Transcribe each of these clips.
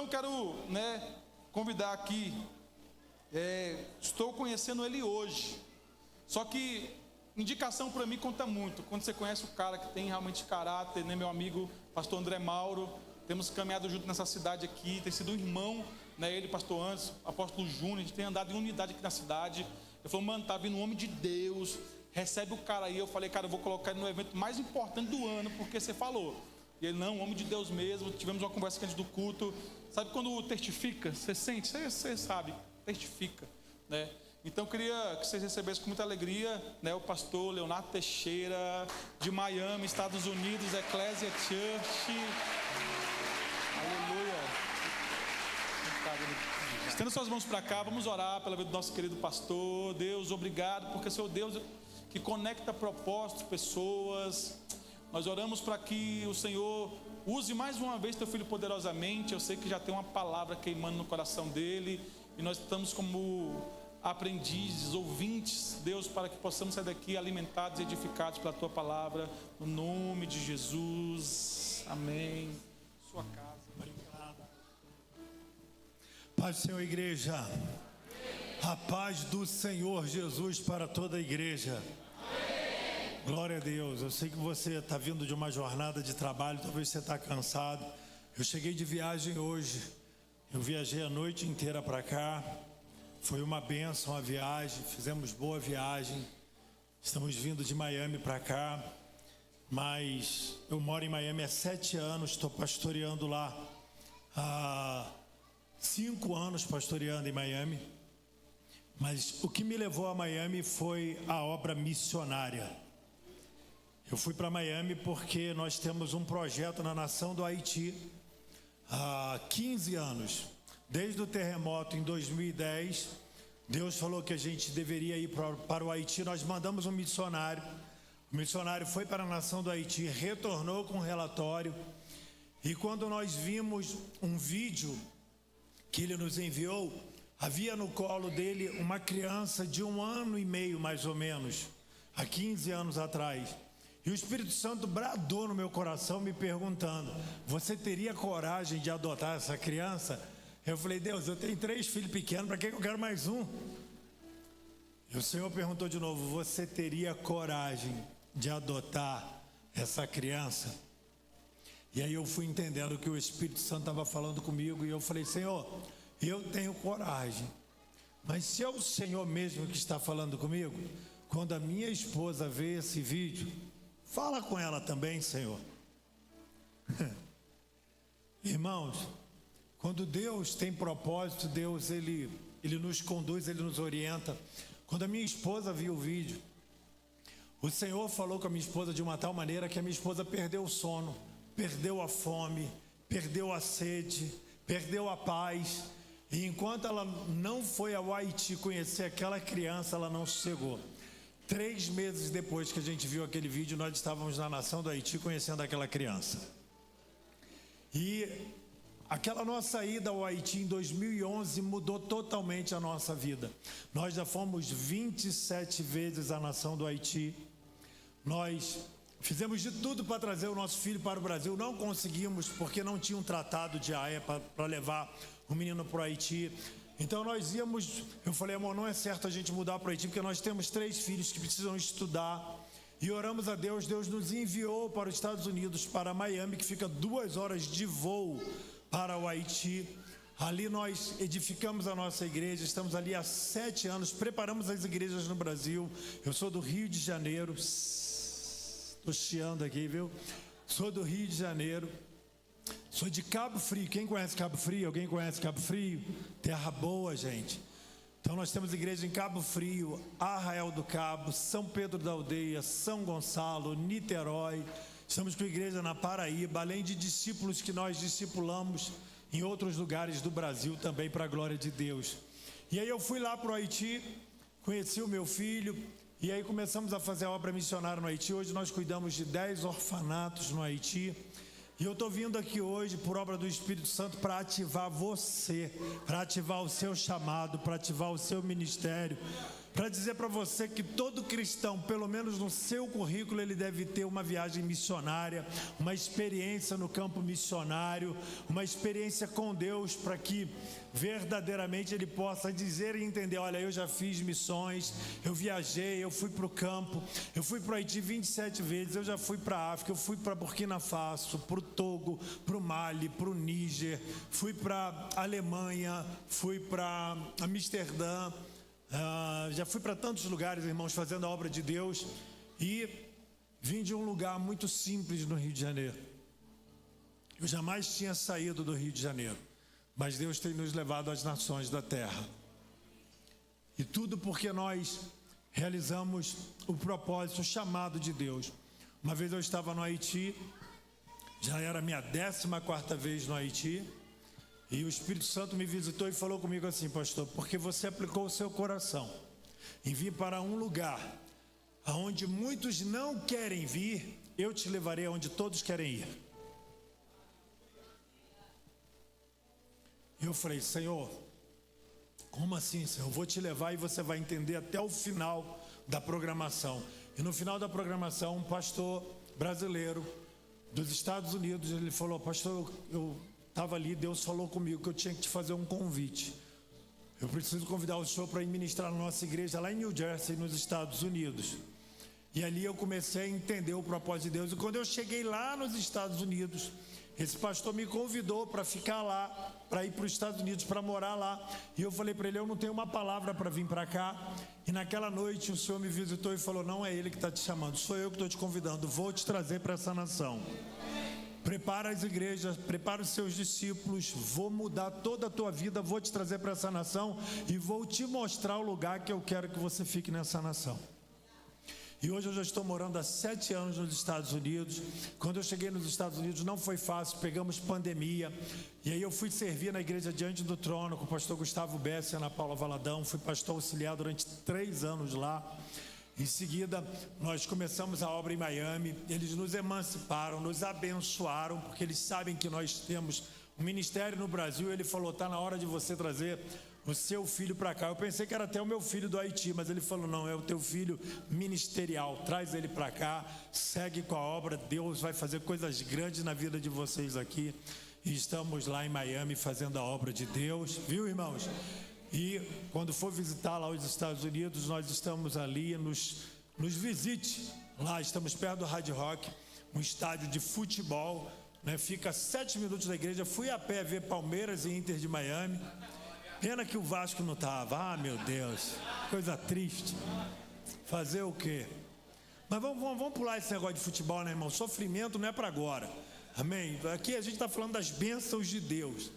eu quero, convidar aqui. Estou conhecendo ele hoje. Só que indicação para mim conta muito. Quando você conhece o cara que tem realmente caráter, né? Meu amigo pastor André Mauro, temos caminhado junto nessa cidade aqui, tem sido um irmão, né? Ele, pastor Antes, apóstolo Júnior, a gente tem andado em unidade aqui na cidade. Ele falou, mano, tá vindo um homem de Deus, recebe o cara aí. Eu falei, cara, eu vou colocar ele no evento mais importante do ano, porque você falou. E ele, não, homem de Deus mesmo. Tivemos uma conversa antes do culto. Sabe quando testifica? Você sente, você sabe, testifica, né? Então eu queria que vocês recebessem com muita alegria, né, o pastor Leonardo Teixeira, de Miami, Estados Unidos, Ecclesia Church. Aleluia. Estenda suas mãos para cá, vamos orar pela vida do nosso querido pastor. Deus, obrigado, porque Senhor Deus que conecta propósitos, pessoas. Nós oramos para que o Senhor use mais uma vez teu filho poderosamente. Eu sei que já tem uma palavra queimando no coração dele, e nós estamos como aprendizes, ouvintes, Deus, para que possamos sair daqui alimentados e edificados pela tua palavra, no nome de Jesus, amém. Sua casa, obrigado. Paz do Senhor, igreja. A paz do Senhor Jesus para toda a igreja. Glória a Deus. Eu sei que você está vindo de uma jornada de trabalho, talvez você está cansado. Eu cheguei de viagem hoje, eu viajei a noite inteira para cá. Foi uma bênção a viagem, fizemos boa viagem. Estamos vindo de Miami para cá, mas eu moro em Miami há 7 anos, estou pastoreando lá há 5 anos pastoreando em Miami. Mas o que me levou a Miami foi a obra missionária. Eu fui para Miami porque nós temos um projeto na nação do Haiti há 15 anos. Desde o terremoto em 2010, Deus falou que a gente deveria ir para o Haiti. Nós mandamos um missionário. O missionário foi para a nação do Haiti, retornou com um relatório. E quando nós vimos um vídeo que ele nos enviou, havia no colo dele uma criança de 1 ano e meio, mais ou menos, há 15 anos atrás. E o Espírito Santo bradou no meu coração, me perguntando: você teria coragem de adotar essa criança? Eu falei, Deus, eu tenho 3 filhos pequenos, para que eu quero mais um? E o Senhor perguntou de novo: você teria coragem de adotar essa criança? E aí eu fui entendendo que o Espírito Santo estava falando comigo, e eu falei, Senhor, eu tenho coragem, mas se é o Senhor mesmo que está falando comigo, quando a minha esposa vê esse vídeo, fala com ela também, Senhor. Irmãos, quando Deus tem propósito, Deus ele nos conduz, Ele nos orienta. Quando a minha esposa viu o vídeo, o Senhor falou com a minha esposa de uma tal maneira que a minha esposa perdeu o sono, perdeu a fome, perdeu a sede, perdeu a paz. E enquanto ela não foi ao Haiti conhecer aquela criança, ela não sossegou. 3 meses depois que a gente viu aquele vídeo, nós estávamos na nação do Haiti conhecendo aquela criança. E aquela nossa ida ao Haiti em 2011 mudou totalmente a nossa vida. Nós já fomos 27 vezes à nação do Haiti. Nós fizemos de tudo para trazer o nosso filho para o Brasil. Não conseguimos porque não tinha um tratado de Haia para levar o menino para o Haiti. Então nós íamos, eu falei, amor, não é certo a gente mudar para o Haiti, porque nós temos 3 filhos que precisam estudar. E oramos a Deus, Deus nos enviou para os Estados Unidos, para Miami, que fica 2 horas de voo para o Haiti. Ali nós edificamos a nossa igreja, estamos ali há 7 anos, preparamos as igrejas no Brasil. Eu sou do Rio de Janeiro, estou chiando aqui, viu? Sou do Rio de Janeiro. Sou de Cabo Frio. Quem conhece Cabo Frio? Alguém conhece Cabo Frio? Terra boa, gente. Então nós temos igreja em Cabo Frio, Arraial do Cabo, São Pedro da Aldeia, São Gonçalo, Niterói. Estamos com igreja na Paraíba, além de discípulos que nós discipulamos em outros lugares do Brasil também, para a glória de Deus. E aí eu fui lá para o Haiti, conheci o meu filho, e aí começamos a fazer a obra missionária no Haiti. Hoje nós cuidamos de 10 orfanatos no Haiti. E eu estou vindo aqui hoje por obra do Espírito Santo para ativar você, para ativar o seu chamado, para ativar o seu ministério, para dizer para você que todo cristão, pelo menos no seu currículo, ele deve ter uma viagem missionária, uma experiência no campo missionário, uma experiência com Deus, para que verdadeiramente ele possa dizer e entender: olha, eu já fiz missões, eu viajei, eu fui para o campo, eu fui para o Haiti 27 vezes, eu já fui para a África, eu fui para Burkina Faso, para o Togo, para o Mali, para o Níger, fui para a Alemanha, fui para Amsterdã, já fui para tantos lugares, irmãos, fazendo a obra de Deus, e vim de um lugar muito simples no Rio de Janeiro. Eu jamais tinha saído do Rio de Janeiro, mas Deus tem nos levado às nações da terra. E tudo porque nós realizamos o propósito, o chamado de Deus. Uma vez eu estava no Haiti, já era a minha 14ª vez no Haiti, e o Espírito Santo me visitou e falou comigo assim: pastor, porque você aplicou o seu coração em vir para um lugar aonde muitos não querem vir, eu te levarei aonde todos querem ir. E eu falei: Senhor, como assim, Senhor? Eu vou te levar e você vai entender até o final da programação. E no final da programação, um pastor brasileiro dos Estados Unidos, ele falou: pastor, eu estava ali, Deus falou comigo que eu tinha que te fazer um convite. Eu preciso convidar o senhor para ir ministrar na nossa igreja lá em New Jersey, nos Estados Unidos. E ali eu comecei a entender o propósito de Deus. E quando eu cheguei lá nos Estados Unidos, esse pastor me convidou para ficar lá, para ir para os Estados Unidos, para morar lá. E eu falei para ele: eu não tenho uma palavra para vir para cá. E naquela noite o Senhor me visitou e falou: não é Ele que está te chamando, sou eu que estou te convidando, vou te trazer para essa nação. Prepara as igrejas, prepara os seus discípulos, vou mudar toda a tua vida, vou te trazer para essa nação e vou te mostrar o lugar que eu quero que você fique nessa nação. E hoje eu já estou morando há 7 anos nos Estados Unidos. Quando eu cheguei nos Estados Unidos não foi fácil, pegamos pandemia. E aí eu fui servir na igreja Diante do Trono com o pastor Gustavo Bessi e Ana Paula Valadão. Fui pastor auxiliar durante 3 anos lá. Em seguida, nós começamos a obra em Miami. Eles nos emanciparam, nos abençoaram, porque eles sabem que nós temos um ministério no Brasil. Ele falou: está na hora de você trazer o seu filho para cá. Eu pensei que era até o meu filho do Haiti, mas ele falou: não, é o teu filho ministerial, traz ele para cá, segue com a obra, Deus vai fazer coisas grandes na vida de vocês aqui. E estamos lá em Miami fazendo a obra de Deus, viu, irmãos? E quando for visitar lá os Estados Unidos, nós estamos ali, nos visite. Lá estamos perto do Hard Rock, um estádio de futebol, né? Fica a 7 minutos da igreja. Fui a pé ver Palmeiras e Inter de Miami. Pena que o Vasco não estava. Ah, meu Deus, coisa triste. Fazer o quê? Mas vamos pular esse negócio de futebol, né, irmão? Sofrimento não é para agora. Amém? Aqui a gente está falando das bênçãos de Deus.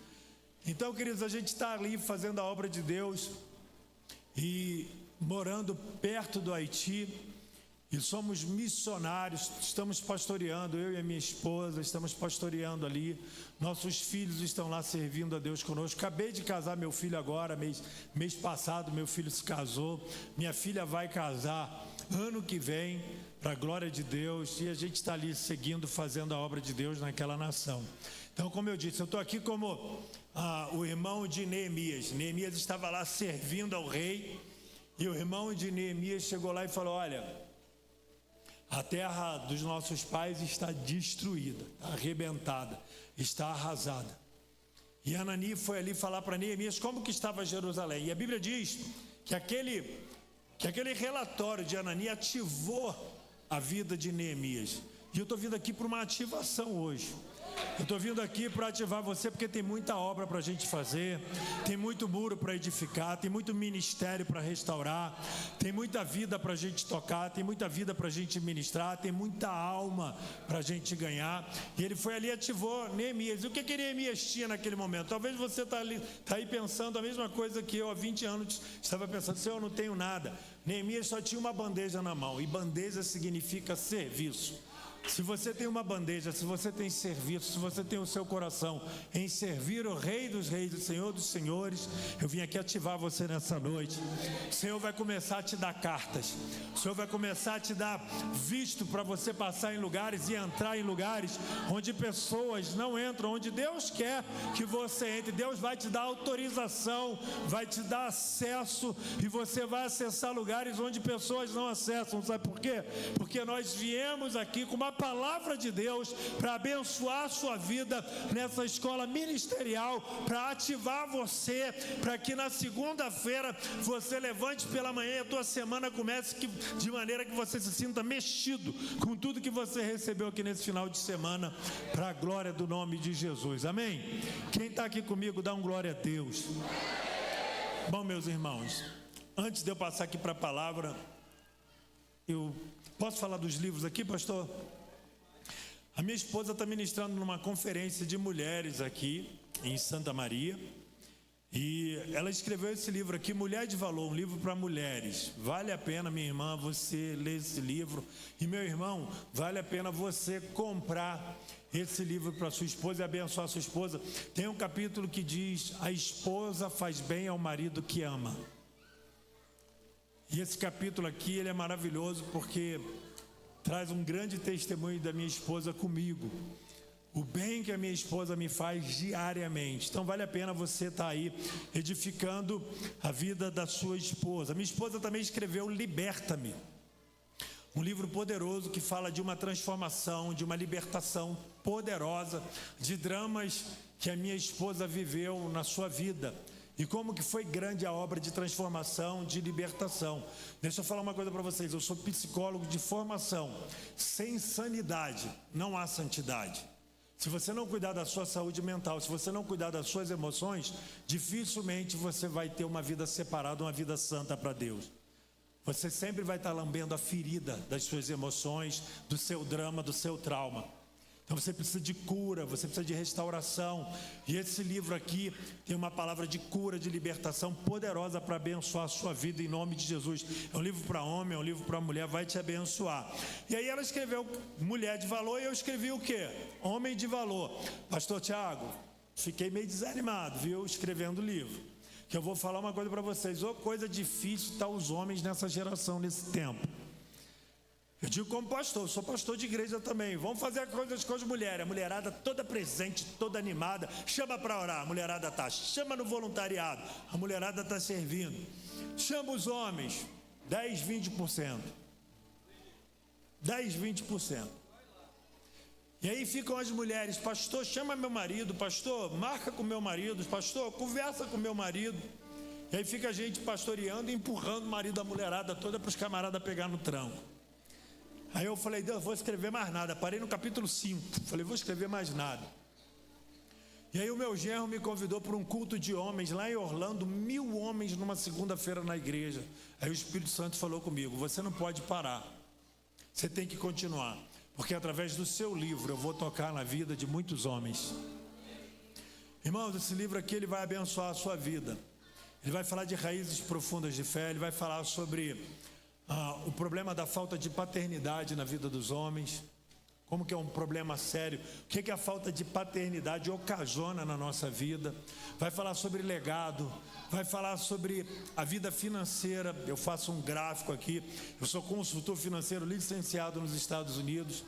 Então, queridos, a gente está ali fazendo a obra de Deus e morando perto do Haiti. E somos missionários, estamos pastoreando, eu e a minha esposa, estamos pastoreando ali. Nossos filhos estão lá servindo a Deus conosco. Acabei de casar meu filho agora, mês passado meu filho se casou. Minha filha vai casar ano que vem, para a glória de Deus. E a gente está ali seguindo, fazendo a obra de Deus naquela nação. Então, como eu disse, eu estou aqui como o irmão de Neemias. Neemias estava lá servindo ao rei. E o irmão de Neemias chegou lá e falou: olha, a terra dos nossos pais está destruída, está arrebentada, está arrasada. E Anani foi ali falar para Neemias como que estava Jerusalém. E a Bíblia diz que aquele relatório de Anani ativou a vida de Neemias. E eu estou vindo aqui para uma ativação hoje. Eu estou vindo aqui para ativar você, porque tem muita obra para a gente fazer, tem muito muro para edificar, tem muito ministério para restaurar, tem muita vida para a gente tocar, tem muita vida para a gente ministrar, tem muita alma para a gente ganhar. E ele foi ali e ativou Neemias. E o que Neemias tinha naquele momento? Talvez você está aí pensando a mesma coisa que eu há 20 anos estava pensando: Senhor, eu não tenho nada. Neemias só tinha uma bandeja na mão, e bandeja significa serviço. Se você tem uma bandeja, se você tem serviço, se você tem o seu coração em servir o Rei dos Reis, o Senhor dos Senhores, eu vim aqui ativar você nessa noite. O Senhor vai começar a te dar cartas. O Senhor vai começar a te dar visto para você passar em lugares e entrar em lugares onde pessoas não entram, onde Deus quer que você entre. Deus vai te dar autorização, vai te dar acesso e você vai acessar lugares onde pessoas não acessam. Sabe por quê? Porque nós viemos aqui com uma palavra de Deus para abençoar a sua vida nessa escola ministerial, para ativar você, para que na segunda-feira você levante pela manhã e a tua semana comece de maneira que você se sinta mexido com tudo que você recebeu aqui nesse final de semana, para a glória do nome de Jesus, amém? Quem está aqui comigo, dá um glória a Deus. Bom, meus irmãos, antes de eu passar aqui para a palavra, eu posso falar dos livros aqui, pastor? A minha esposa está ministrando numa conferência de mulheres aqui em Santa Maria e ela escreveu esse livro aqui, Mulher de Valor, um livro para mulheres. Vale a pena, minha irmã, você ler esse livro, e meu irmão, vale a pena você comprar esse livro para sua esposa e abençoar sua esposa. Tem um capítulo que diz: a esposa faz bem ao marido que ama. E esse capítulo aqui, ele é maravilhoso porque traz um grande testemunho da minha esposa comigo, o bem que a minha esposa me faz diariamente. Então vale a pena você estar aí edificando a vida da sua esposa. Minha esposa também escreveu Liberta-me, um livro poderoso que fala de uma transformação, de uma libertação poderosa, de dramas que a minha esposa viveu na sua vida. E como que foi grande a obra de transformação, de libertação. Deixa eu falar uma coisa para vocês, eu sou psicólogo de formação. Sem sanidade não há santidade. Se você não cuidar da sua saúde mental, se você não cuidar das suas emoções, dificilmente você vai ter uma vida separada, uma vida santa para Deus. Você sempre vai estar lambendo a ferida das suas emoções, do seu drama, do seu trauma. Então você precisa de cura, você precisa de restauração. E esse livro aqui tem uma palavra de cura, de libertação poderosa para abençoar a sua vida em nome de Jesus. É um livro para homem, é um livro para mulher, vai te abençoar. E aí ela escreveu Mulher de Valor e eu escrevi o quê? Homem de Valor. Pastor Tiago, fiquei meio desanimado, viu? Escrevendo o livro. Que eu vou falar uma coisa para vocês. Ô, coisa difícil tá os homens nessa geração, nesse tempo. Eu digo como pastor, sou pastor de igreja também. Vamos fazer coisas com as mulheres. A mulherada toda presente, toda animada. Chama para orar, a mulherada está. Chama no voluntariado, a mulherada está servindo. Chama os homens, 10, 20%. 10, 20%. E aí ficam as mulheres: pastor, chama meu marido, pastor, marca com meu marido, pastor, conversa com meu marido. E aí fica a gente pastoreando e empurrando o marido da mulherada toda para os camaradas pegar no tranco. Aí eu falei: Deus, vou escrever mais nada. Parei no capítulo 5. Falei: vou escrever mais nada. E aí o meu genro me convidou para um culto de homens lá em Orlando, 1000 homens numa segunda-feira na igreja. Aí o Espírito Santo falou comigo: você não pode parar, você tem que continuar, porque através do seu livro eu vou tocar na vida de muitos homens. Irmãos, esse livro aqui, ele vai abençoar a sua vida. Ele vai falar de raízes profundas de fé. Ele vai falar sobre o problema da falta de paternidade na vida dos homens, como que é um problema sério, o que a falta de paternidade ocasiona na nossa vida. Vai falar sobre legado, vai falar sobre a vida financeira. Eu faço um gráfico aqui, eu sou consultor financeiro licenciado nos Estados Unidos,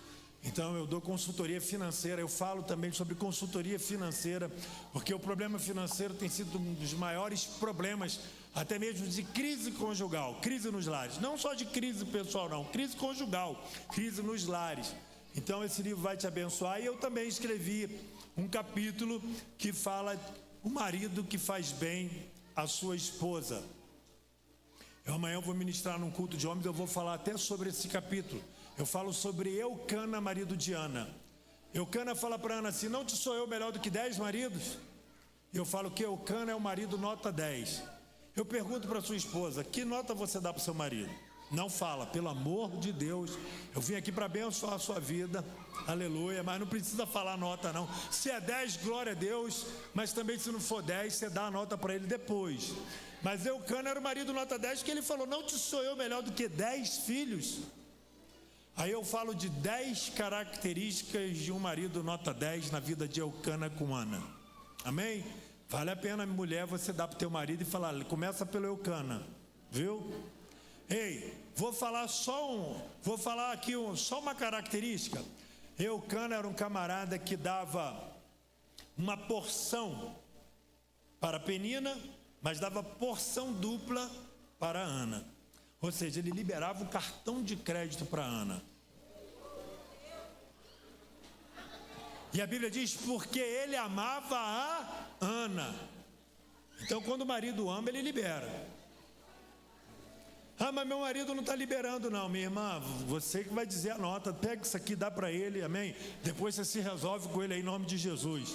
então eu dou consultoria financeira. Eu falo também sobre consultoria financeira, porque o problema financeiro tem sido um dos maiores problemas, até mesmo de crise conjugal, crise nos lares. Não só de crise pessoal não, crise conjugal, crise nos lares. Então esse livro vai te abençoar. E eu também escrevi um capítulo que fala o marido que faz bem à sua esposa. Amanhã eu vou ministrar num culto de homens, eu vou falar até sobre esse capítulo. Eu falo sobre Eucana, marido de Ana. Eucana fala para Ana assim: não te sou eu melhor do que 10 maridos? E eu falo que Eucana é o marido nota 10. Eu pergunto para sua esposa: que nota você dá para o seu marido? Não fala, pelo amor de Deus. Eu vim aqui para abençoar a sua vida, aleluia, mas não precisa falar nota não. Se é 10, glória a Deus, mas também se não for 10, você dá a nota para ele depois. Mas Eucana era o marido nota 10, que ele falou: não te sou eu melhor do que 10 filhos? Aí eu falo de 10 características de um marido nota 10 na vida de Eucana com Ana. Amém? Vale a pena, mulher, você dar para o teu marido e falar, começa pelo Eucana, viu? Ei, vou falar aqui só uma característica. Eucana era um camarada que dava uma porção para Penina, mas dava porção dupla para Ana. Ou seja, ele liberava o cartão de crédito para Ana. E a Bíblia diz, porque ele amava a Ana. Então, quando o marido ama, ele libera. Ah, mas meu marido não está liberando não, minha irmã, você que vai dizer a nota, pega isso aqui, dá para ele, amém? Depois você se resolve com ele aí, em nome de Jesus.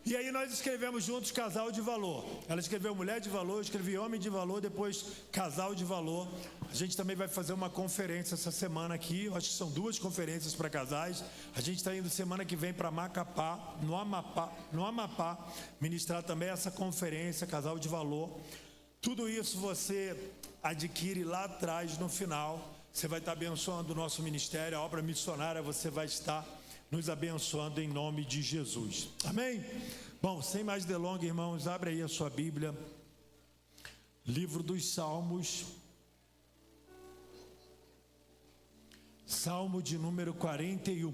E aí nós escrevemos juntos casal de valor. Ela escreveu mulher de valor, eu escrevi homem de valor, depois casal de valor. A gente também vai fazer uma conferência essa semana aqui, eu acho que são 2 conferências para casais. A gente está indo semana que vem para Macapá, no Amapá, ministrar também essa conferência, casal de valor. Tudo isso você adquire lá atrás, no final. Você vai estar abençoando o nosso ministério, a obra missionária, você vai estar nos abençoando em nome de Jesus. Amém? Bom, sem mais delongas, irmãos, abre aí a sua Bíblia. Livro dos Salmos. Salmo de número 41.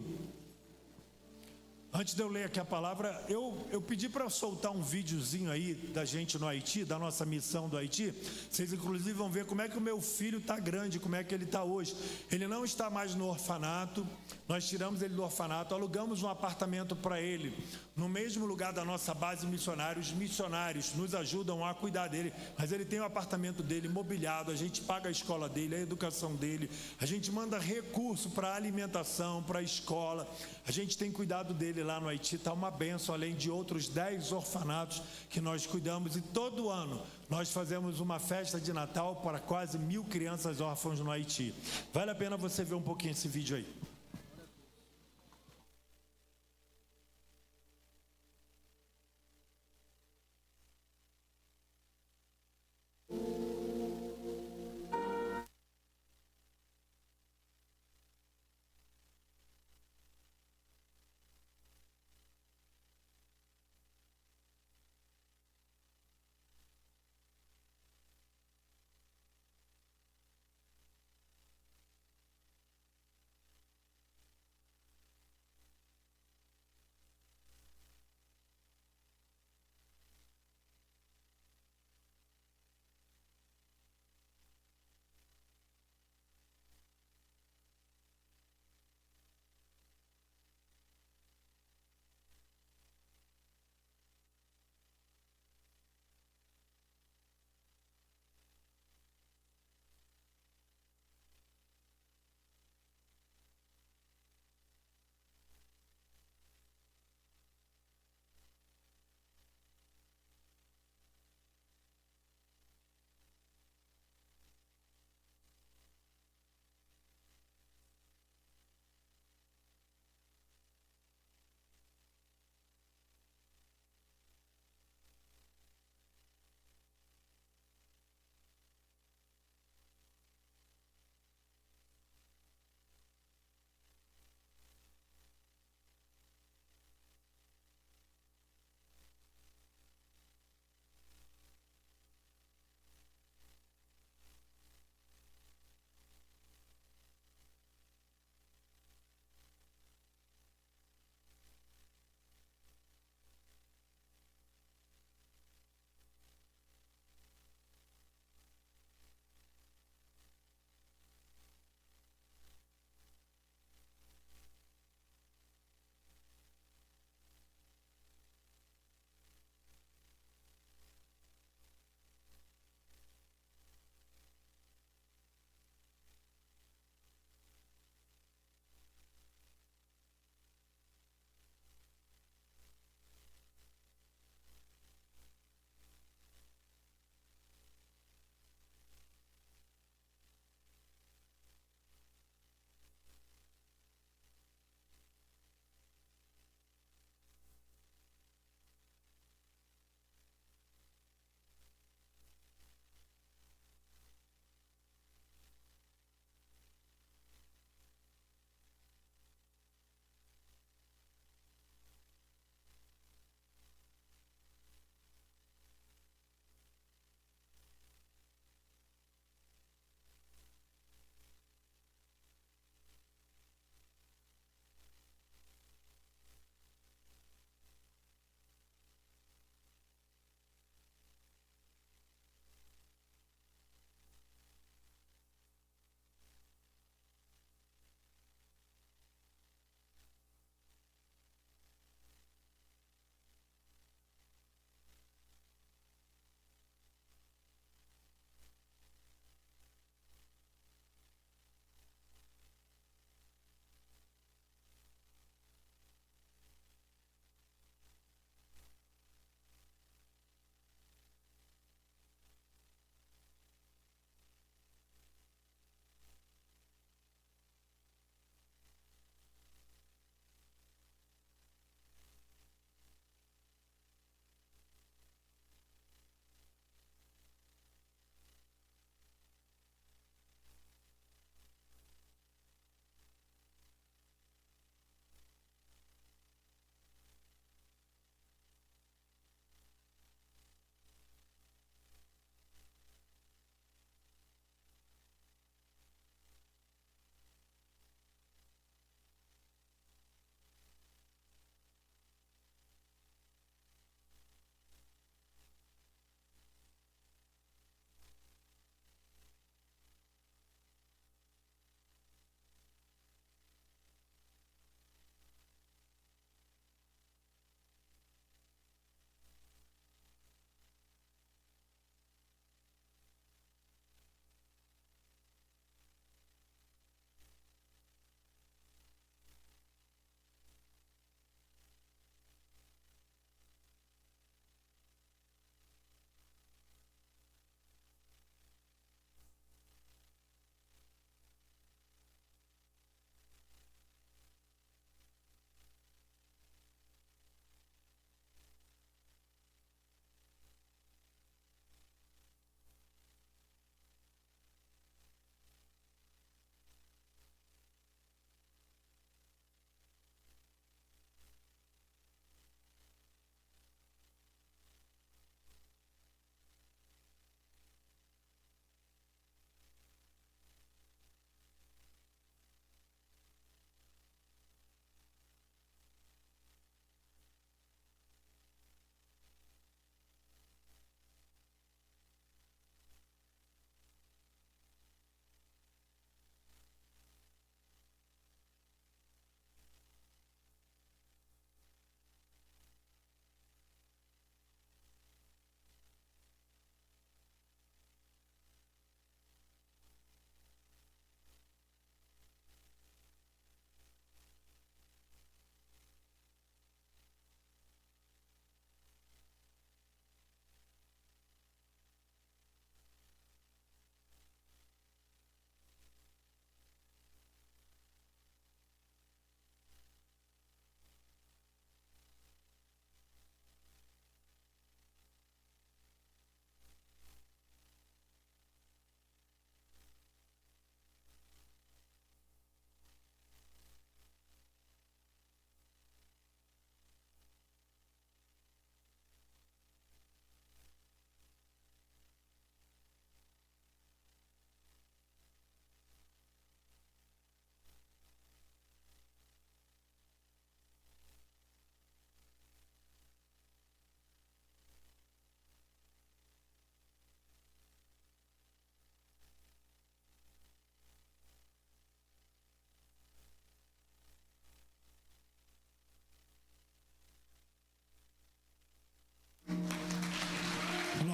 Antes de eu ler aqui a palavra, eu pedi para soltar um videozinho aí da gente no Haiti, da nossa missão do Haiti. Vocês inclusive vão ver como é que o meu filho está grande, como é que ele está hoje. Ele não está mais no orfanato, nós tiramos ele do orfanato, alugamos um apartamento para ele, no mesmo lugar da nossa base missionária. Os missionários nos ajudam a cuidar dele, mas ele tem o apartamento dele mobiliado, a gente paga a escola dele, a educação dele, a gente manda recurso para a alimentação, para a escola, a gente tem cuidado dele lá no Haiti, está uma bênção, além de outros 10 orfanatos que nós cuidamos, e todo ano nós fazemos uma festa de Natal para quase 1000 crianças órfãs no Haiti. Vale a pena você ver um pouquinho esse vídeo aí.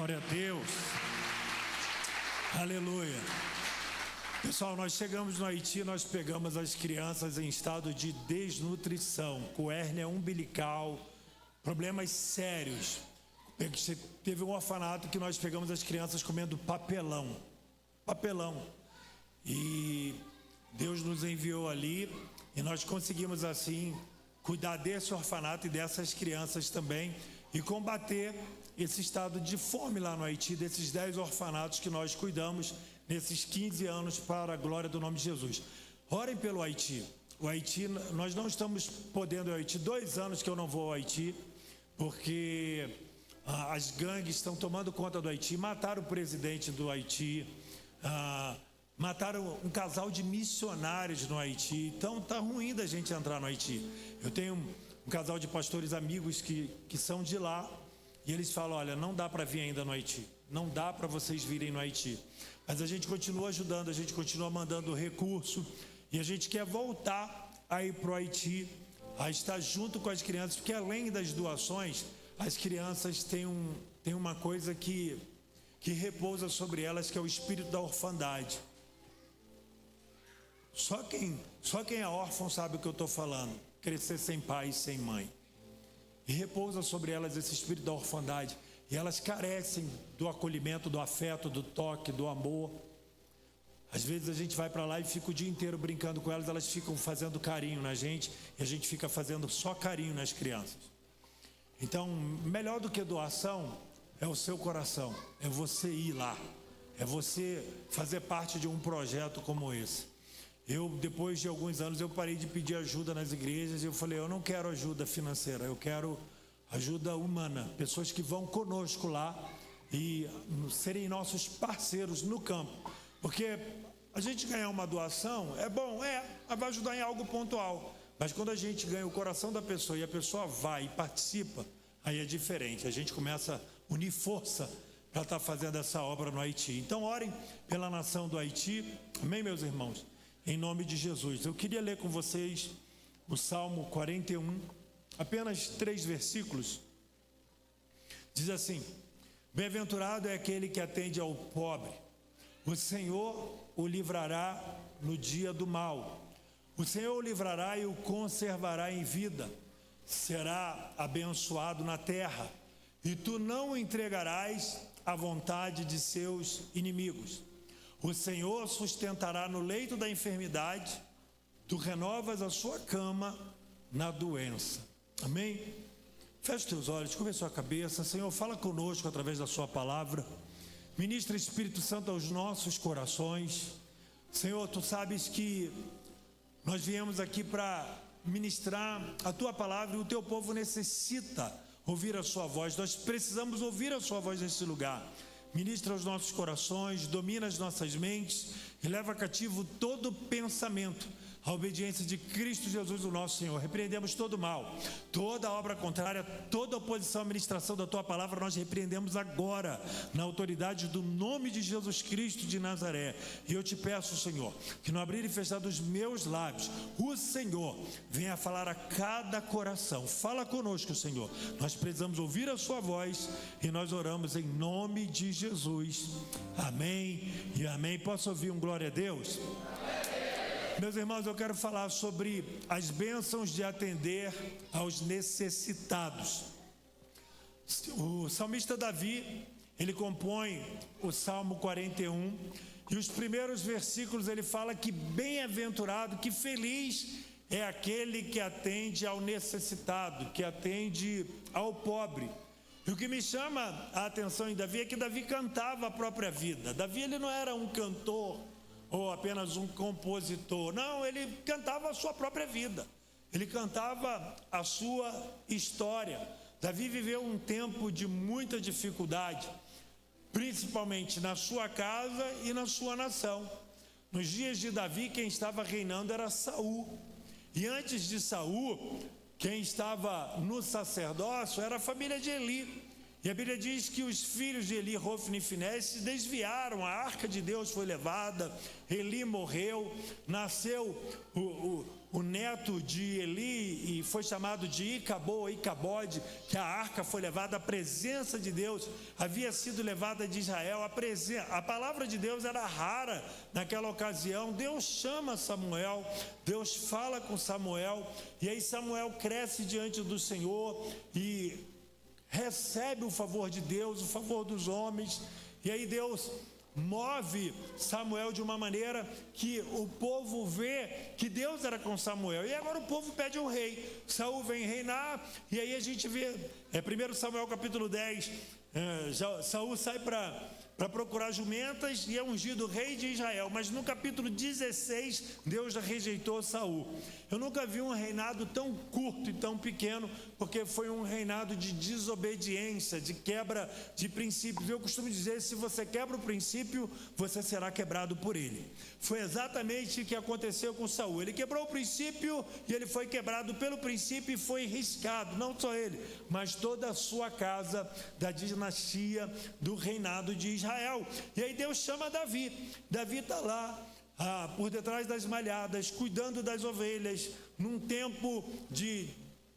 Glória a Deus. Aleluia. Pessoal, nós chegamos no Haiti, nós pegamos as crianças em estado de desnutrição, com hérnia umbilical, problemas sérios. Teve um orfanato que nós pegamos as crianças comendo papelão. E Deus nos enviou ali e nós conseguimos assim cuidar desse orfanato e dessas crianças também e combater esse estado de fome lá no Haiti, desses 10 orfanatos que nós cuidamos nesses 15 anos para a glória do nome de Jesus. Orem pelo Haiti. O Haiti, nós não estamos podendo ir ao Haiti, 2 anos que eu não vou ao Haiti, porque as gangues estão tomando conta do Haiti, mataram o presidente do Haiti, mataram um casal de missionários no Haiti. Então tá ruim da gente entrar no Haiti. Eu tenho um casal de pastores amigos que são de lá, e eles falam, olha, não dá para vir ainda no Haiti, não dá para vocês virem no Haiti, mas a gente continua ajudando, a gente continua mandando recurso, e a gente quer voltar a ir para o Haiti, a estar junto com as crianças, porque além das doações, as crianças têm uma coisa que repousa sobre elas, que é o espírito da orfandade. Só quem é órfão sabe o que eu estou falando, crescer sem pai e sem mãe. E repousa sobre elas esse espírito da orfandade. E elas carecem do acolhimento, do afeto, do toque, do amor. Às vezes a gente vai para lá e fica o dia inteiro brincando com elas, elas ficam fazendo carinho na gente e a gente fica fazendo só carinho nas crianças. Então, melhor do que doação é o seu coração, é você ir lá, é você fazer parte de um projeto como esse. Depois de alguns anos, eu parei de pedir ajuda nas igrejas e eu falei, eu não quero ajuda financeira, eu quero ajuda humana, pessoas que vão conosco lá e serem nossos parceiros no campo, porque a gente ganhar uma doação é bom, vai ajudar em algo pontual, mas quando a gente ganha o coração da pessoa e a pessoa vai e participa, aí é diferente, a gente começa a unir força para estar fazendo essa obra no Haiti. Então orem pela nação do Haiti, amém, meus irmãos? Em nome de Jesus. Eu queria ler com vocês o Salmo 41, apenas 3 versículos. Diz assim: bem-aventurado é aquele que atende ao pobre. O Senhor o livrará no dia do mal. O Senhor o livrará e o conservará em vida. Será abençoado na terra. E tu não o entregarás à vontade de seus inimigos. O Senhor sustentará no leito da enfermidade, tu renovas a sua cama na doença. Amém? Feche teus olhos, curva a sua cabeça. Senhor, fala conosco através da sua palavra. Ministra Espírito Santo aos nossos corações. Senhor, tu sabes que nós viemos aqui para ministrar a tua palavra e o teu povo necessita ouvir a sua voz. Nós precisamos ouvir a sua voz nesse lugar. Ministra os nossos corações, domina as nossas mentes e leva cativo todo pensamento à obediência de Cristo Jesus, o nosso Senhor. Repreendemos todo mal, toda obra contrária, toda oposição à ministração da tua palavra, nós repreendemos agora, na autoridade do nome de Jesus Cristo de Nazaré. E eu te peço, Senhor, que no abrir e fechar dos meus lábios, o Senhor venha falar a cada coração. Fala conosco, Senhor. Nós precisamos ouvir a sua voz e nós oramos em nome de Jesus. Amém e amém. Posso ouvir um glória a Deus? Meus irmãos, eu quero falar sobre as bênçãos de atender aos necessitados. O salmista Davi, ele compõe o Salmo 41, e os primeiros versículos ele fala que bem-aventurado, que feliz é aquele que atende ao necessitado, que atende ao pobre. E o que me chama a atenção em Davi é que Davi cantava a própria vida. Davi, ele não era um cantor ou apenas um compositor. Não, ele cantava a sua própria vida. Ele cantava a sua história. Davi viveu um tempo de muita dificuldade, principalmente na sua casa e na sua nação. Nos dias de Davi, quem estava reinando era Saul. E antes de Saul, quem estava no sacerdócio era a família de Eli. E a Bíblia diz que os filhos de Eli, Hofni e Finéias se desviaram, a arca de Deus foi levada, Eli morreu, nasceu o neto de Eli e foi chamado de Icabode, que a arca foi levada, a presença de Deus havia sido levada de Israel, a palavra de Deus era rara naquela ocasião. Deus chama Samuel, Deus fala com Samuel, e aí Samuel cresce diante do Senhor e recebe o favor de Deus, o favor dos homens, e aí Deus move Samuel de uma maneira que o povo vê que Deus era com Samuel, e agora o povo pede um rei. Saul vem reinar, e aí a gente vê, 1 Samuel capítulo 10, Saul sai para procurar jumentas e é ungido rei de Israel, mas no capítulo 16 Deus já rejeitou Saul. Eu nunca vi um reinado tão curto e tão pequeno, porque foi um reinado de desobediência, de quebra de princípios. Eu costumo dizer, se você quebra o princípio, você será quebrado por ele. Foi exatamente o que aconteceu com Saul. Ele quebrou o princípio e ele foi quebrado pelo princípio e foi riscado, não só ele, mas toda a sua casa da dinastia do reinado de Israel. E aí Deus chama Davi. Davi está lá, por detrás das malhadas, cuidando das ovelhas, num tempo de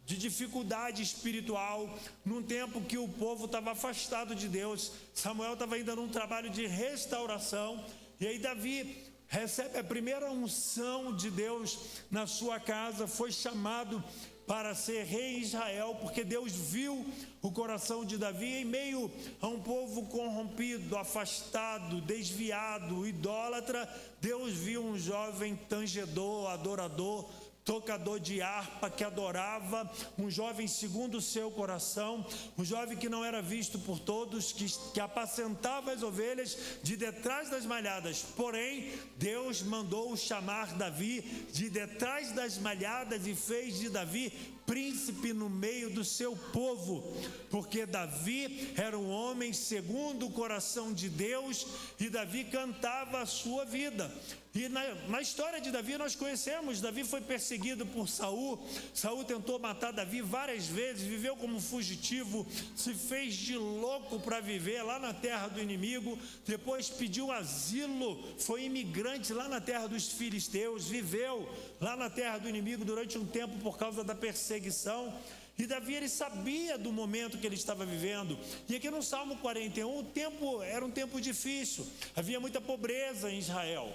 dificuldade espiritual, num tempo que o povo estava afastado de Deus. Samuel estava ainda num trabalho de restauração, e aí Davi recebe a primeira unção de Deus na sua casa, foi chamado para ser rei em Israel, porque Deus viu o coração de Davi em meio a um povo corrompido, afastado, desviado, idólatra. Deus viu um jovem tangedor, adorador, tocador de harpa, que adorava, um jovem segundo o seu coração, um jovem que não era visto por todos, que apacentava as ovelhas de detrás das malhadas. Porém, Deus mandou chamar Davi de detrás das malhadas e fez de Davi príncipe no meio do seu povo, porque Davi era um homem segundo o coração de Deus, e Davi cantava a sua vida. E na história de Davi nós conhecemos, Davi foi perseguido por Saul. Saul tentou matar Davi várias vezes, viveu como fugitivo, se fez de louco para viver lá na terra do inimigo, depois pediu asilo, foi imigrante lá na terra dos filisteus, viveu lá na terra do inimigo durante um tempo por causa da perseguição. E Davi, ele sabia do momento que ele estava vivendo. E aqui no Salmo 41, o tempo era um tempo difícil, havia muita pobreza em Israel,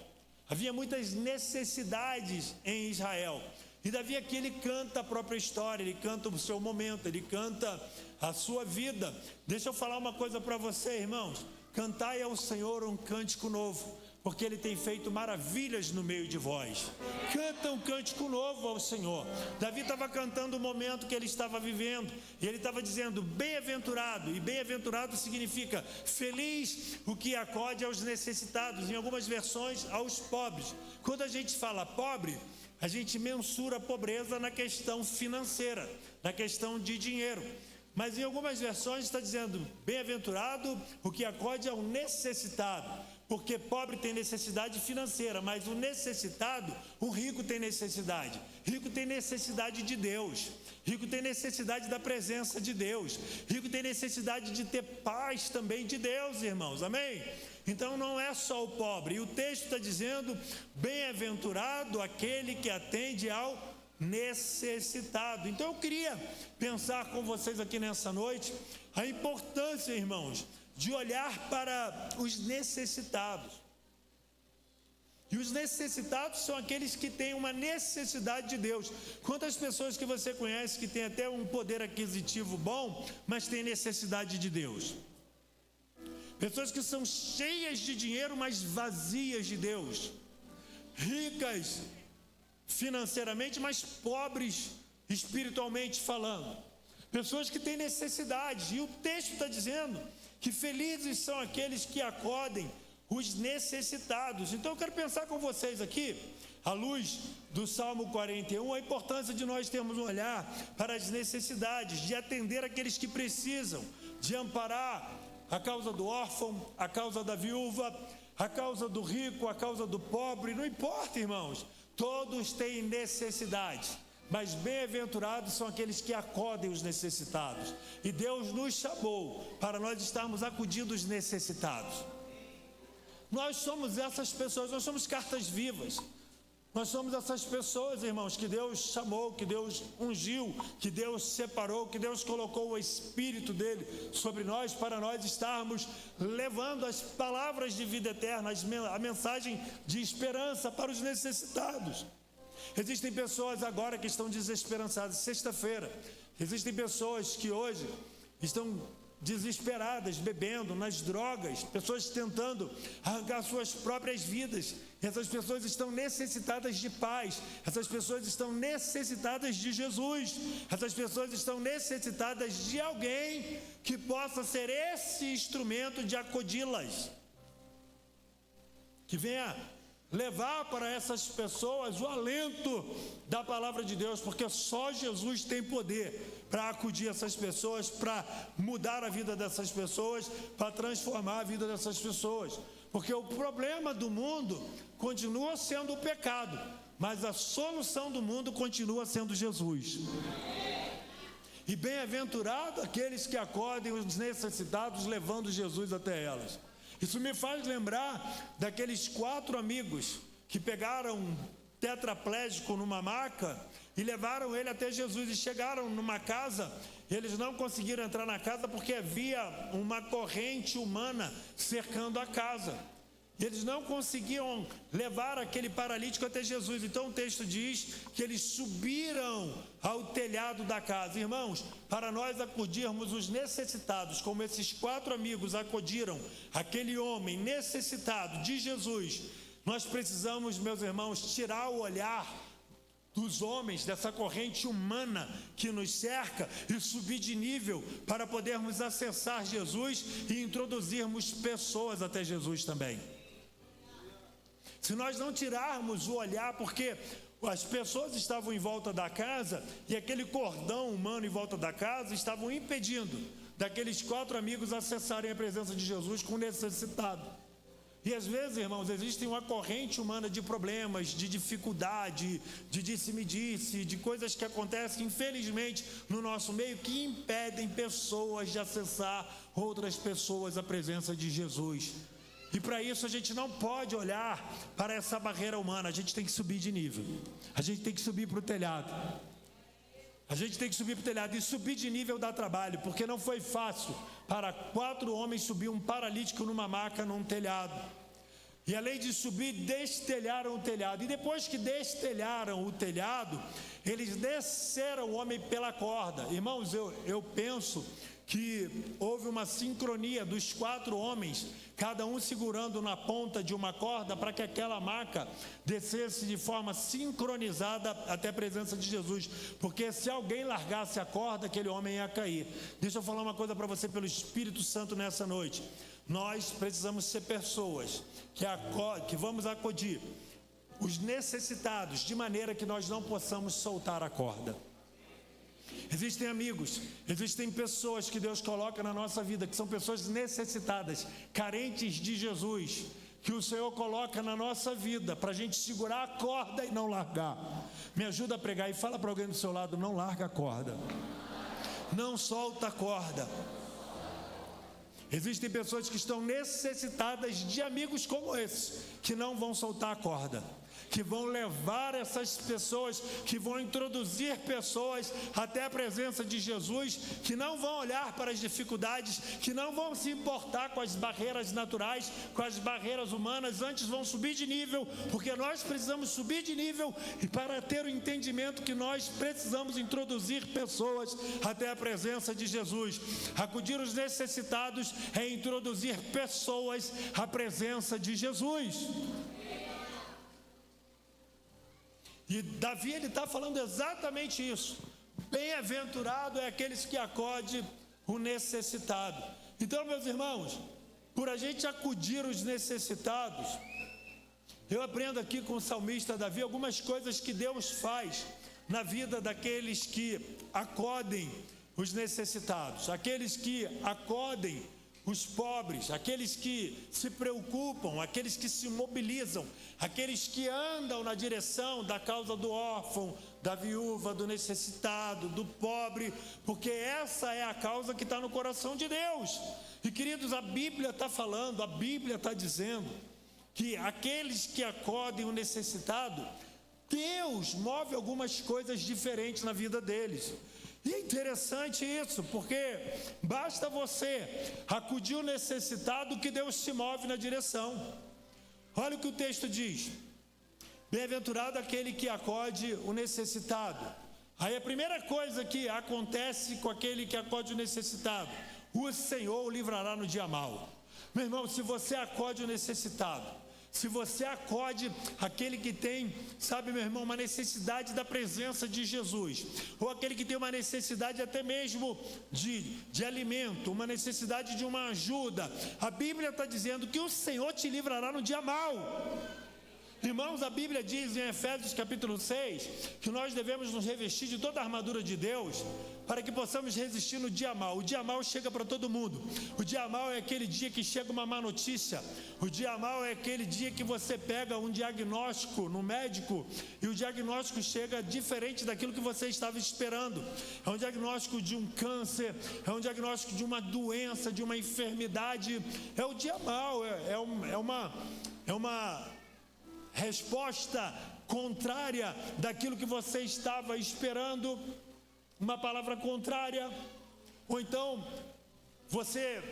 havia muitas necessidades em Israel. E Davi aqui, ele canta a própria história, ele canta o seu momento, ele canta a sua vida. Deixa eu falar uma coisa para você, irmãos: cantai ao Senhor um cântico novo, porque Ele tem feito maravilhas no meio de vós. Canta um cântico novo ao Senhor. Davi estava cantando o momento que ele estava vivendo, e ele estava dizendo: bem-aventurado, e bem-aventurado significa feliz o que acode aos necessitados, em algumas versões aos pobres. Quando a gente fala pobre, a gente mensura a pobreza na questão financeira, na questão de dinheiro. Mas em algumas versões está dizendo bem-aventurado o que acode ao necessitado, porque pobre tem necessidade financeira, mas o necessitado, o rico tem necessidade. Rico tem necessidade de Deus, rico tem necessidade da presença de Deus, rico tem necessidade de ter paz também de Deus, irmãos, amém? Então não é só o pobre, e o texto está dizendo bem-aventurado aquele que atende ao necessitado. Então eu queria pensar com vocês aqui nessa noite a importância, irmãos, de olhar para os necessitados. E os necessitados são aqueles que têm uma necessidade de Deus. Quantas pessoas que você conhece que tem até um poder aquisitivo bom, mas tem necessidade de Deus? Pessoas que são cheias de dinheiro, mas vazias de Deus. Ricas financeiramente, mas pobres espiritualmente falando. Pessoas que têm necessidades. E o texto está dizendo que felizes são aqueles que acodem os necessitados. Então eu quero pensar com vocês aqui, à luz do Salmo 41, a importância de nós termos um olhar para as necessidades, de atender aqueles que precisam, de amparar a causa do órfão, a causa da viúva, a causa do rico, a causa do pobre. Não importa, irmãos, todos têm necessidade. mas bem-aventurados são aqueles que acodem os necessitados. E Deus nos chamou para nós estarmos acudindo os necessitados. Nós somos essas pessoas, nós somos cartas vivas. Nós somos essas pessoas, irmãos, que Deus chamou, que Deus ungiu, que Deus separou, que Deus colocou o Espírito dele sobre nós, para nós estarmos levando as palavras de vida eterna, a mensagem de esperança para os necessitados. Existem pessoas agora que estão desesperançadas. Sexta-feira, existem pessoas que hoje estão desesperadas, bebendo nas drogas, pessoas tentando arrancar suas próprias vidas. Essas pessoas estão necessitadas de paz, essas pessoas estão necessitadas de Jesus, essas pessoas estão necessitadas de alguém que possa ser esse instrumento de acodi-las, que venha levar para essas pessoas o alento da palavra de Deus, porque só Jesus tem poder para acudir essas pessoas, para mudar a vida dessas pessoas, para transformar a vida dessas pessoas. Porque o problema do mundo continua sendo o pecado, mas a solução do mundo continua sendo Jesus. E bem-aventurado aqueles que acodem os necessitados, levando Jesus até elas. Isso me faz lembrar daqueles 4 amigos que pegaram um tetraplégico numa maca e levaram ele até Jesus, e chegaram numa casa. Eles não conseguiram entrar na casa porque havia uma corrente humana cercando a casa. Eles não conseguiam levar aquele paralítico até Jesus. Então o texto diz que eles subiram ao telhado da casa. Irmãos, para nós acudirmos os necessitados, como esses 4 amigos acudiram aquele homem necessitado de Jesus, nós precisamos, meus irmãos, tirar o olhar dos homens, dessa corrente humana que nos cerca, e subir de nível para podermos acessar Jesus e introduzirmos pessoas até Jesus também. Se nós não tirarmos o olhar, porque as pessoas estavam em volta da casa e aquele cordão humano em volta da casa estavam impedindo daqueles 4 amigos acessarem a presença de Jesus com o necessitado. E às vezes, irmãos, existe uma corrente humana de problemas, de dificuldade, de disse-me-disse, de coisas que acontecem, infelizmente, no nosso meio, que impedem pessoas de acessar outras pessoas à presença de Jesus. E para isso a gente não pode olhar para essa barreira humana, a gente tem que subir de nível, a gente tem que subir para o telhado. A gente tem que subir para o telhado, e subir de nível dá trabalho, porque não foi fácil para 4 homens subir um paralítico numa maca, num telhado. E além de subir, destelharam o telhado. E depois que destelharam o telhado, eles desceram o homem pela corda. Irmãos, eu penso que houve uma sincronia dos 4 homens, cada um segurando na ponta de uma corda, para que aquela maca descesse de forma sincronizada até a presença de Jesus, porque se alguém largasse a corda, aquele homem ia cair. Deixa eu falar uma coisa para você pelo Espírito Santo nessa noite. Nós precisamos ser pessoas que vamos acudir os necessitados, de maneira que nós não possamos soltar a corda. Existem amigos, existem pessoas que Deus coloca na nossa vida, que são pessoas necessitadas, carentes de Jesus, que o Senhor coloca na nossa vida, para a gente segurar a corda e não largar. Me ajuda a pregar e fala para alguém do seu lado: não larga a corda, não solta a corda. Existem pessoas que estão necessitadas de amigos como esse, que não vão soltar a corda, que vão levar essas pessoas, que vão introduzir pessoas até a presença de Jesus, que não vão olhar para as dificuldades, que não vão se importar com as barreiras naturais, com as barreiras humanas, antes vão subir de nível, porque nós precisamos subir de nível, e para ter o entendimento que nós precisamos introduzir pessoas até a presença de Jesus. Acudir os necessitados é introduzir pessoas à presença de Jesus. E Davi, ele está falando exatamente isso. Bem-aventurado é aqueles que acode o necessitado. Então, meus irmãos, por a gente acudir os necessitados, eu aprendo aqui com o salmista Davi algumas coisas que Deus faz na vida daqueles que acodem os necessitados, aqueles que acodem os pobres, aqueles que se preocupam, aqueles que se mobilizam, aqueles que andam na direção da causa do órfão, da viúva, do necessitado, do pobre, porque essa é a causa que está no coração de Deus. E queridos, a Bíblia está falando, a Bíblia está dizendo que aqueles que acodem o necessitado, Deus move algumas coisas diferentes na vida deles. E é interessante isso, porque basta você acudir o necessitado que Deus te move na direção. Olha o que o texto diz: bem-aventurado aquele que acode o necessitado. Aí a primeira coisa que acontece com aquele que acode o necessitado: o Senhor o livrará no dia mau. Meu irmão, se você acode o necessitado, se você acode aquele que tem, sabe, meu irmão, uma necessidade da presença de Jesus, ou aquele que tem uma necessidade até mesmo de alimento, uma necessidade de uma ajuda, a Bíblia está dizendo que o Senhor te livrará no dia mau. Irmãos, a Bíblia diz em Efésios capítulo 6 que nós devemos nos revestir de toda a armadura de Deus para que possamos resistir no dia mau. O dia mau chega para todo mundo. O dia mau é aquele dia que chega uma má notícia. O dia mau é aquele dia que você pega um diagnóstico no médico e o diagnóstico chega diferente daquilo que você estava esperando. É um diagnóstico de um câncer, é um diagnóstico de uma doença, de uma enfermidade. É o dia mau, é uma resposta contrária daquilo que você estava esperando, uma palavra contrária, ou então você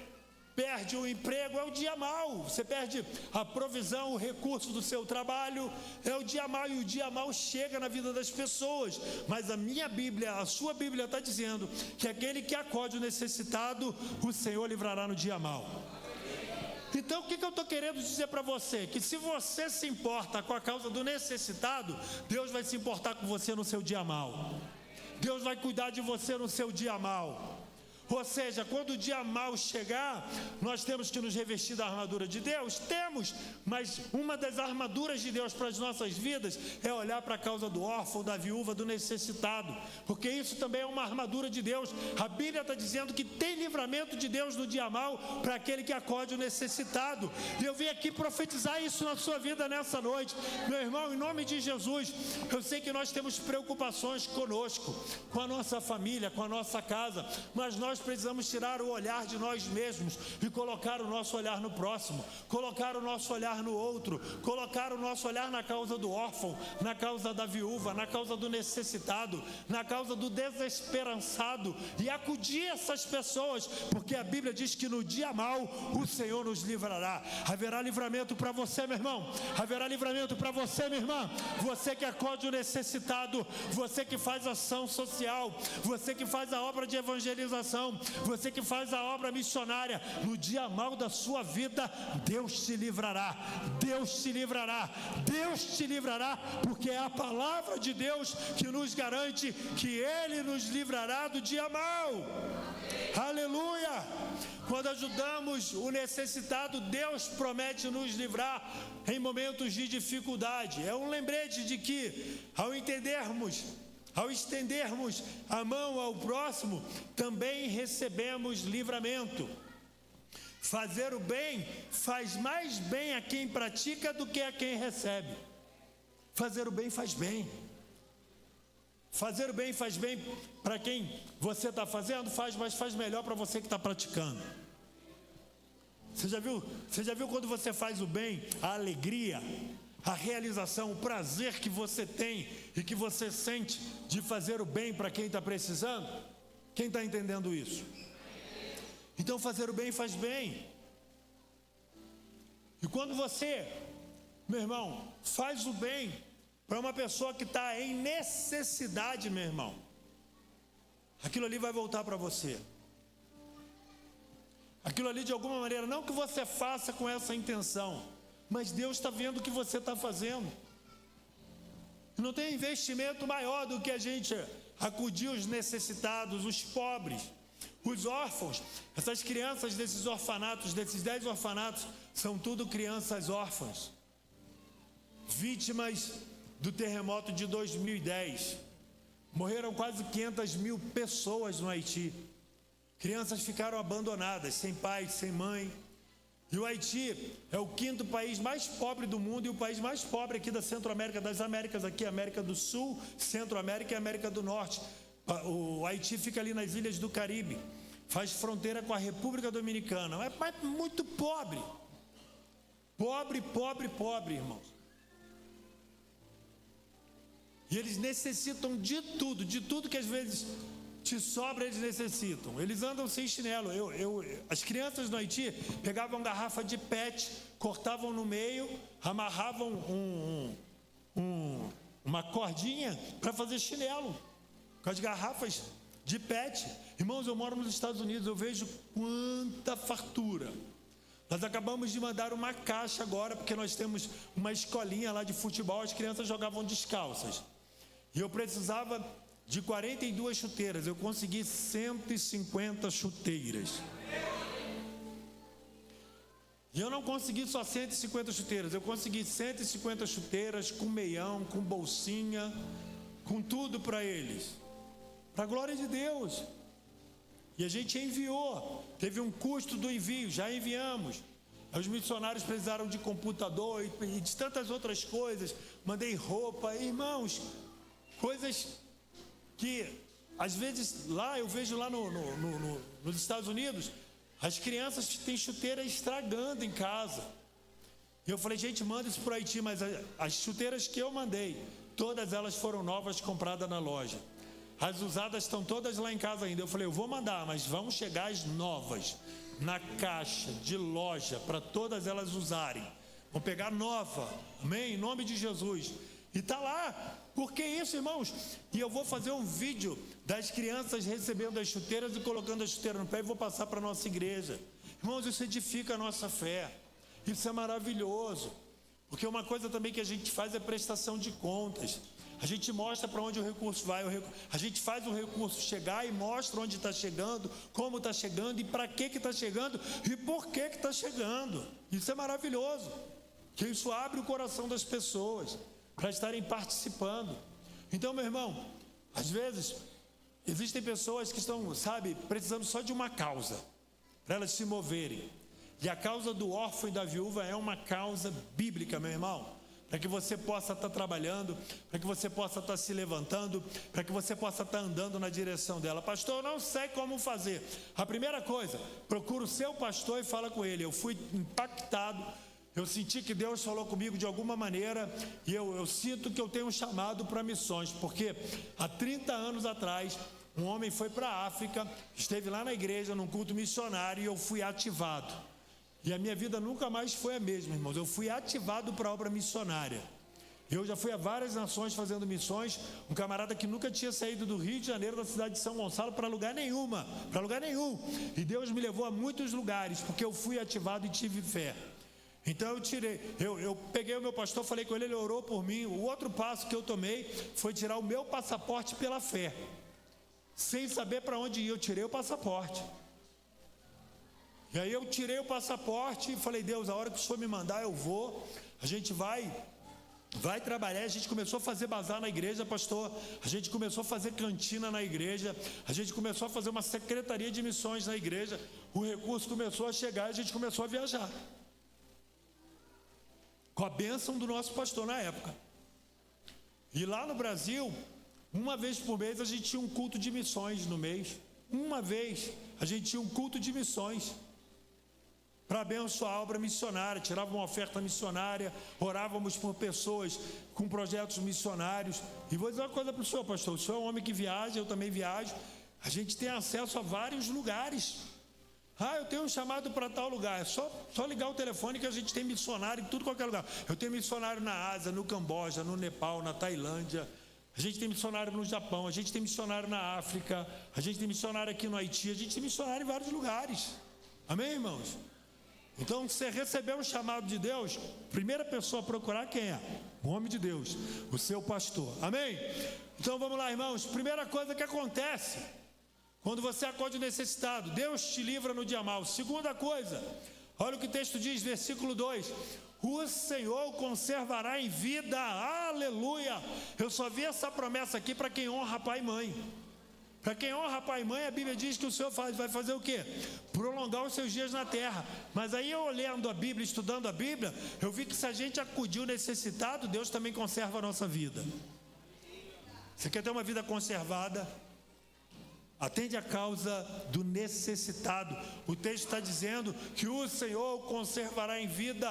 perde o emprego, é o dia mau, você perde a provisão, o recurso do seu trabalho, é o dia mau, e o dia mau chega na vida das pessoas. Mas a minha Bíblia, a sua Bíblia está dizendo que aquele que acode o necessitado, o Senhor livrará no dia mau. Então, o que eu estou querendo dizer para você? Que se você se importa com a causa do necessitado, Deus vai se importar com você no seu dia mau. Deus vai cuidar de você no seu dia mau. Ou seja, quando o dia mau chegar, nós temos que nos revestir da armadura de Deus? Temos, mas uma das armaduras de Deus para as nossas vidas é olhar para a causa do órfão, da viúva, do necessitado, porque isso também é uma armadura de Deus. A Bíblia está dizendo que tem livramento de Deus no dia mau para aquele que acode o necessitado, e eu vim aqui profetizar isso na sua vida nessa noite. Meu irmão, em nome de Jesus, eu sei que nós temos preocupações conosco, com a nossa família, com a nossa casa, mas nós precisamos tirar o olhar de nós mesmos e colocar o nosso olhar no próximo, colocar o nosso olhar no outro, colocar o nosso olhar na causa do órfão, na causa da viúva, na causa do necessitado, na causa do desesperançado, e acudir essas pessoas, porque a Bíblia diz que no dia mau o Senhor nos livrará. Haverá livramento para você, meu irmão, haverá livramento para você, minha irmã, você que acode o necessitado, você que faz ação social, você que faz a obra de evangelização, você que faz a obra missionária, no dia mau da sua vida, Deus te livrará, Deus te livrará, Deus te livrará, porque é a palavra de Deus que nos garante que Ele nos livrará do dia mau. Aleluia! Quando ajudamos o necessitado, Deus promete nos livrar em momentos de dificuldade. É um lembrete de que, ao estendermos a mão ao próximo, também recebemos livramento. Fazer o bem faz mais bem a quem pratica do que a quem recebe. Fazer o bem faz bem. Fazer o bem faz bem para quem você está fazendo, mas faz melhor para você que está praticando. Você já viu quando você faz o bem, a alegria, a realização, o prazer que você tem e que você sente de fazer o bem para quem está precisando? Quem está entendendo isso? Então fazer o bem faz bem. E quando você, meu irmão, faz o bem para uma pessoa que está em necessidade, meu irmão, aquilo ali vai voltar para você. Aquilo ali de alguma maneira, não que você faça com essa intenção, mas Deus está vendo o que você está fazendo. Não tem investimento maior do que a gente acudir os necessitados, os pobres, os órfãos. Essas crianças desses orfanatos, desses 10 orfanatos, são tudo crianças órfãs, vítimas do terremoto de 2010. Morreram quase 500 mil pessoas no Haiti. Crianças ficaram abandonadas, sem pai, sem mãe. E o Haiti é o 5º país mais pobre do mundo e o país mais pobre aqui da Centro-América, das Américas, aqui, América do Sul, Centro-América e América do Norte. O Haiti fica ali nas ilhas do Caribe, faz fronteira com a República Dominicana, mas muito pobre. Pobre, pobre, pobre, irmãos. E eles necessitam de tudo que às vezes te sobra, eles necessitam. Eles andam sem chinelo. As crianças no Haiti pegavam garrafa de PET, cortavam no meio, amarravam uma cordinha para fazer chinelo com as garrafas de PET. Irmãos, eu moro nos Estados Unidos, eu vejo quanta fartura. Nós acabamos de mandar uma caixa agora, porque nós temos uma escolinha lá de futebol, as crianças jogavam descalças. E eu precisava de 42 chuteiras, eu consegui 150 chuteiras. E eu não consegui só 150 chuteiras, eu consegui 150 chuteiras com meião, com bolsinha, com tudo para eles. Para a glória de Deus. E a gente enviou, teve um custo do envio, já enviamos. Os missionários precisaram de computador e de tantas outras coisas. Mandei roupa, irmãos, coisas que às vezes lá eu vejo lá nos Estados Unidos, as crianças têm chuteira estragando em casa. E eu falei, gente, manda isso para o Haiti, mas as chuteiras que eu mandei, todas elas foram novas, compradas na loja. As usadas estão todas lá em casa ainda. Eu falei, eu vou mandar, mas vão chegar as novas na caixa de loja para todas elas usarem. Vão pegar nova, amém? Em nome de Jesus. E está lá. Por que isso, irmãos? E eu vou fazer um vídeo das crianças recebendo as chuteiras e colocando a chuteira no pé e vou passar para a nossa igreja. Irmãos, isso edifica a nossa fé. Isso é maravilhoso. Porque uma coisa também que a gente faz é prestação de contas. A gente mostra para onde o recurso vai, a gente faz o recurso chegar e mostra onde está chegando, como está chegando e para que está chegando e por que está chegando. Isso é maravilhoso, que isso abre o coração das pessoas para estarem participando. Então, meu irmão, às vezes existem pessoas que estão, precisando só de uma causa para elas se moverem. E a causa do órfão e da viúva é uma causa bíblica, meu irmão. Para que você possa estar trabalhando, para que você possa estar se levantando, para que você possa estar andando na direção dela. Pastor, eu não sei como fazer. A primeira coisa, procura o seu pastor e fala com ele. Eu fui impactado, eu senti que Deus falou comigo de alguma maneira e eu sinto que eu tenho um chamado para missões, porque há 30 anos atrás, um homem foi para a África, esteve lá na igreja, num culto missionário e eu fui ativado. E a minha vida nunca mais foi a mesma, irmãos. Eu fui ativado para a obra missionária. Eu já fui a várias nações fazendo missões. Um camarada que nunca tinha saído do Rio de Janeiro, da cidade de São Gonçalo, para lugar nenhum. E Deus me levou a muitos lugares, porque eu fui ativado e tive fé. Então eu peguei o meu pastor, falei com ele, ele orou por mim. O outro passo que eu tomei foi tirar o meu passaporte pela fé. Sem saber para onde ir, eu tirei o passaporte. E aí eu tirei o passaporte e falei, Deus, a hora que o Senhor me mandar eu vou, a gente vai trabalhar. A gente começou a fazer bazar na igreja, pastor, a gente começou a fazer cantina na igreja, a gente começou a fazer uma secretaria de missões na igreja, o recurso começou a chegar e a gente começou a viajar, com a bênção do nosso pastor na época. E lá no Brasil, uma vez por mês a gente tinha um culto de missões no mês, uma vez a gente tinha um culto de missões, para abençoar a obra missionária, tirava uma oferta missionária, orávamos por pessoas com projetos missionários. E vou dizer uma coisa para o senhor, pastor, o senhor é um homem que viaja, eu também viajo, a gente tem acesso a vários lugares. Eu tenho um chamado para tal lugar, é só ligar o telefone que a gente tem missionário em tudo qualquer lugar. Eu tenho missionário na Ásia, no Camboja, no Nepal, na Tailândia, a gente tem missionário no Japão, a gente tem missionário na África, a gente tem missionário aqui no Haiti, a gente tem missionário em vários lugares. Amém, irmãos? Então, você recebeu um chamado de Deus, primeira pessoa a procurar quem é? O homem de Deus, o seu pastor. Amém? Então, vamos lá, irmãos. Primeira coisa que acontece quando você acorda necessitado, Deus te livra no dia mau. Segunda coisa, olha o que o texto diz, versículo 2: o Senhor o conservará em vida. Aleluia! Eu só vi essa promessa aqui para quem honra pai e mãe. Para quem honra pai e mãe, a Bíblia diz que o Senhor vai fazer o quê? Prolongar os seus dias na terra. Mas aí eu lendo a Bíblia, estudando a Bíblia, eu vi que se a gente acudir o necessitado, Deus também conserva a nossa vida. Você quer ter uma vida conservada? Atende a causa do necessitado. O texto está dizendo que o Senhor o conservará em vida.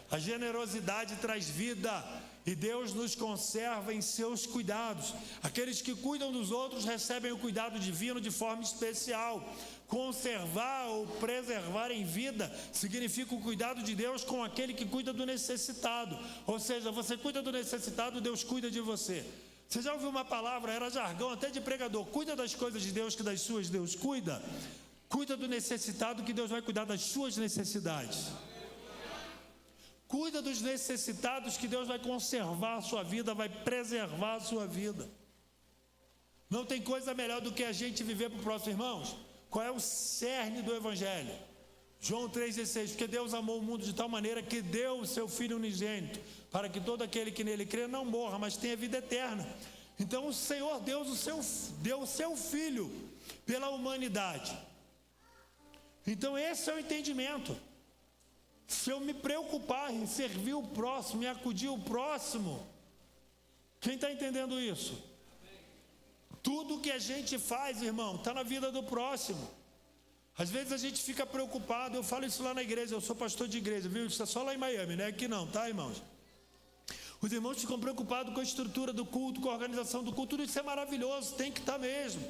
A generosidade traz vida. E Deus nos conserva em seus cuidados. Aqueles que cuidam dos outros recebem o cuidado divino de forma especial. Conservar ou preservar em vida significa o cuidado de Deus com aquele que cuida do necessitado. Ou seja, você cuida do necessitado, Deus cuida de você. Você já ouviu uma palavra, era jargão até de pregador: cuida das coisas de Deus, que das suas Deus cuida. Cuida do necessitado, que Deus vai cuidar das suas necessidades. Cuida dos necessitados, que Deus vai conservar a sua vida, vai preservar a sua vida. Não tem coisa melhor do que a gente viver para o próximo, irmãos. Qual é o cerne do Evangelho? João 3,16: porque Deus amou o mundo de tal maneira que deu o seu Filho unigênito, para que todo aquele que nele crê não morra, mas tenha vida eterna. Então o Senhor Deus deu o seu Filho pela humanidade. Então esse é o entendimento. Se eu me preocupar em servir o próximo, em acudir o próximo, quem está entendendo isso? Tudo que a gente faz, irmão, está na vida do próximo. Às vezes a gente fica preocupado, eu falo isso lá na igreja, eu sou pastor de igreja, viu? Isso é só lá em Miami, né? Aqui não, tá, irmãos? Os irmãos ficam preocupados com a estrutura do culto, com a organização do culto. Tudo isso é maravilhoso, tem que estar mesmo.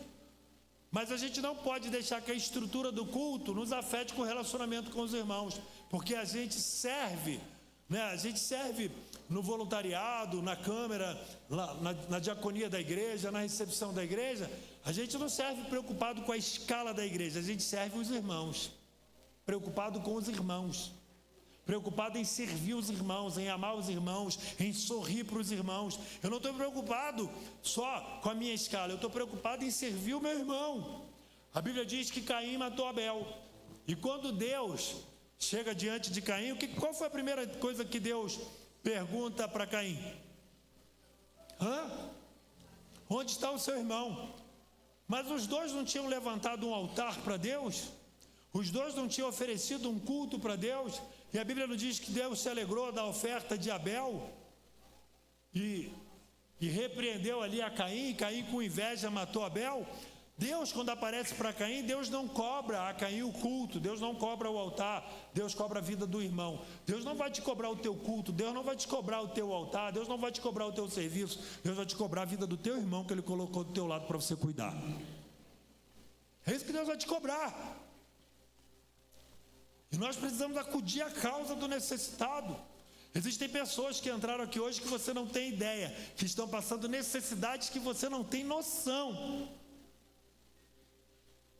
Mas a gente não pode deixar que a estrutura do culto nos afete com o relacionamento com os irmãos, porque a gente serve, né? A gente serve no voluntariado, na câmara, na diaconia da igreja, na recepção da igreja. A gente não serve preocupado com a escala da igreja, a gente serve os irmãos, preocupado com os irmãos, preocupado em servir os irmãos, em amar os irmãos, em sorrir para os irmãos. Eu não estou preocupado só com a minha escala, eu estou preocupado em servir o meu irmão. A Bíblia diz que Caim matou Abel. E quando Deus chega diante de Caim, qual foi a primeira coisa que Deus pergunta para Caim? Onde está o seu irmão? Mas os dois não tinham levantado um altar para Deus? Os dois não tinham oferecido um culto para Deus? E a Bíblia não diz que Deus se alegrou da oferta de Abel? E repreendeu ali a Caim, e Caim com inveja matou Abel? Deus, quando aparece para Caim, Deus não cobra a Caim o culto, Deus não cobra o altar, Deus cobra a vida do irmão. Deus não vai te cobrar o teu culto, Deus não vai te cobrar o teu altar, Deus não vai te cobrar o teu serviço, Deus vai te cobrar a vida do teu irmão que Ele colocou do teu lado para você cuidar. É isso que Deus vai te cobrar. E nós precisamos acudir à causa do necessitado. Existem pessoas que entraram aqui hoje que você não tem ideia, que estão passando necessidades que você não tem noção.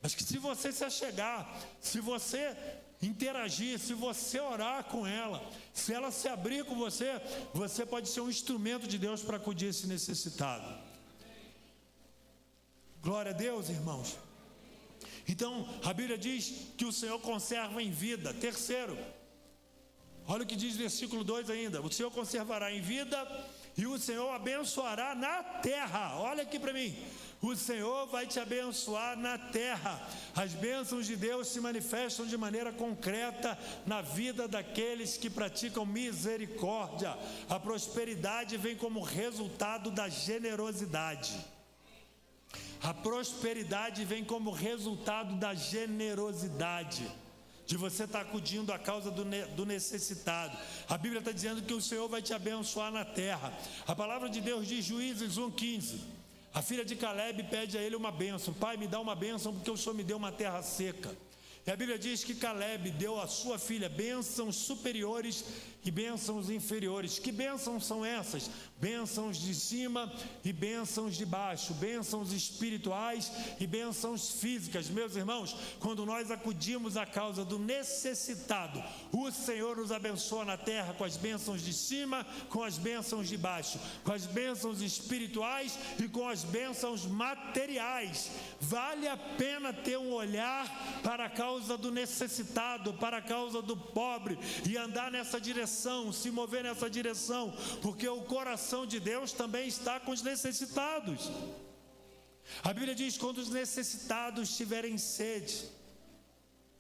Mas que se você se achegar, se você interagir, se você orar com ela, se ela se abrir com você, você pode ser um instrumento de Deus para acudir esse necessitado. Glória a Deus, irmãos. Então, a Bíblia diz que o Senhor conserva em vida. Terceiro, olha o que diz o versículo 2 ainda: o Senhor conservará em vida e o Senhor abençoará na terra. Olha aqui para mim: o Senhor vai te abençoar na terra. As bênçãos de Deus se manifestam de maneira concreta na vida daqueles que praticam misericórdia. A prosperidade vem como resultado da generosidade. A prosperidade vem como resultado da generosidade, de você estar acudindo à causa do necessitado. A Bíblia está dizendo que o Senhor vai te abençoar na terra. A palavra de Deus diz, Juízes 1,15, a filha de Caleb pede a ele uma bênção: pai, me dá uma bênção porque o Senhor me deu uma terra seca. E a Bíblia diz que Caleb deu à sua filha bênçãos superiores e bênçãos inferiores. Que bênçãos são essas? Bênçãos de cima e bênçãos de baixo, bênçãos espirituais e bênçãos físicas. Meus irmãos, quando nós acudimos à causa do necessitado, o Senhor nos abençoa na terra com as bênçãos de cima, com as bênçãos de baixo, com as bênçãos espirituais e com as bênçãos materiais. Vale a pena ter um olhar para a causa do necessitado, para a causa do pobre, e andar nessa direção, se mover nessa direção, porque o coração de Deus também está com os necessitados. A Bíblia diz: quando os necessitados tiverem sede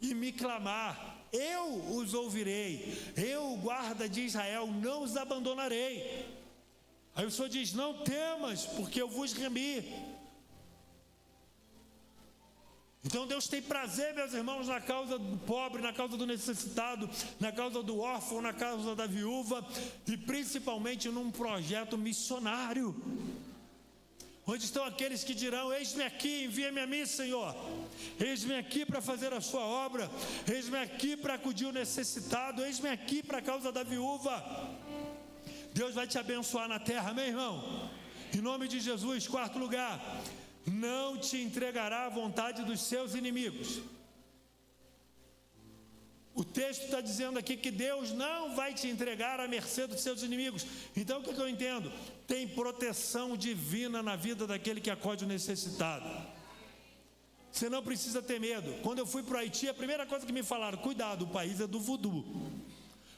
e me clamar, eu os ouvirei. Eu, o guarda de Israel, não os abandonarei. Aí o Senhor diz: não temas, porque eu vos remi. Então Deus tem prazer, meus irmãos, na causa do pobre, na causa do necessitado, na causa do órfão, na causa da viúva, e principalmente num projeto missionário, onde estão aqueles que dirão: eis-me aqui, envia-me a mim, Senhor. Eis-me aqui para fazer a sua obra. Eis-me aqui para acudir o necessitado. Eis-me aqui para a causa da viúva. Deus vai te abençoar na terra, amém, irmão? Em nome de Jesus. Quarto lugar: não te entregará à vontade dos seus inimigos. O texto está dizendo aqui que Deus não vai te entregar à mercê dos seus inimigos. Então o que eu entendo? Tem proteção divina na vida daquele que acode o necessitado. Você não precisa ter medo. Quando eu fui para o Haiti, a primeira coisa que me falaram: cuidado, o país é do voodoo.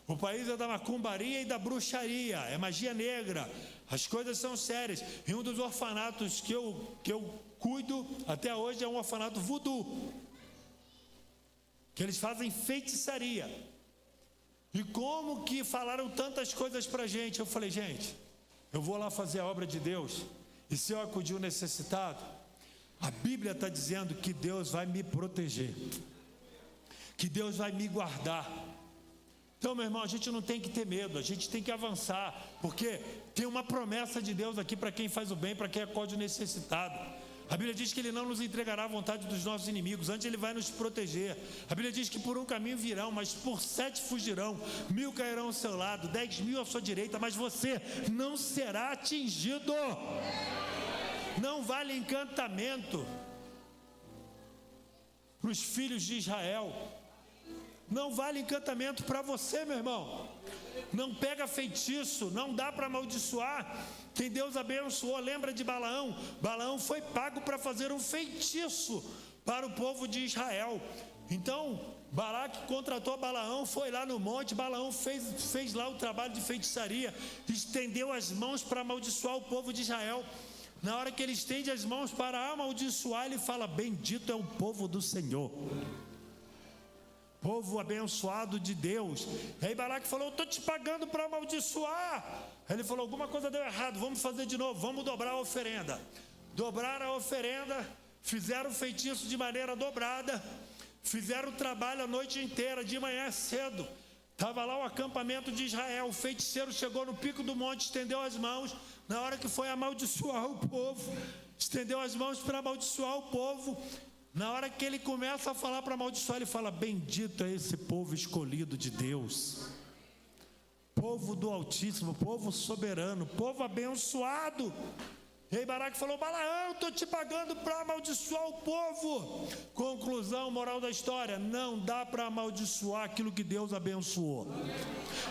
O país é da macumbaria e da bruxaria, é magia negra, as coisas são sérias. E um dos orfanatos que eu cuido até hoje é um orfanato voodoo, que eles fazem feitiçaria. E como que falaram tantas coisas para a gente? Eu falei: gente, eu vou lá fazer a obra de Deus, e se eu acudir o necessitado, a Bíblia está dizendo que Deus vai me proteger, que Deus vai me guardar. Então, meu irmão, a gente não tem que ter medo, a gente tem que avançar, porque tem uma promessa de Deus aqui para quem faz o bem, para quem acode o necessitado. A Bíblia diz que Ele não nos entregará à vontade dos nossos inimigos, antes Ele vai nos proteger. A Bíblia diz que por um caminho virão, mas por 7 fugirão, 1000 cairão ao seu lado, 10.000 à sua direita, mas você não será atingido. Não vale encantamento para os filhos de Israel. Não vale encantamento para você, meu irmão. Não pega feitiço, não dá para amaldiçoar quem Deus abençoou. Lembra de Balaão? Balaão foi pago para fazer um feitiço para o povo de Israel. Então, Balaque contratou Balaão, foi lá no monte. Balaão fez lá o trabalho de feitiçaria, estendeu as mãos para amaldiçoar o povo de Israel. Na hora que ele estende as mãos para amaldiçoar, ele fala: bendito é o povo do Senhor, povo abençoado de Deus. E aí Balaque falou: eu estou te pagando para amaldiçoar. Aí ele falou: alguma coisa deu errado, vamos fazer de novo, vamos dobrar a oferenda. Dobraram a oferenda, fizeram o feitiço de maneira dobrada, fizeram o trabalho a noite inteira. De manhã cedo, estava lá o acampamento de Israel. O feiticeiro chegou no pico do monte, estendeu as mãos. Na hora que foi amaldiçoar o povo, estendeu as mãos para amaldiçoar o povo. Na hora que ele começa a falar para amaldiçoar, ele fala: bendito é esse povo escolhido de Deus, povo do Altíssimo, povo soberano, povo abençoado. E aí Balaque falou: Balaão, estou te pagando para amaldiçoar o povo. Conclusão, moral da história: não dá para amaldiçoar aquilo que Deus abençoou.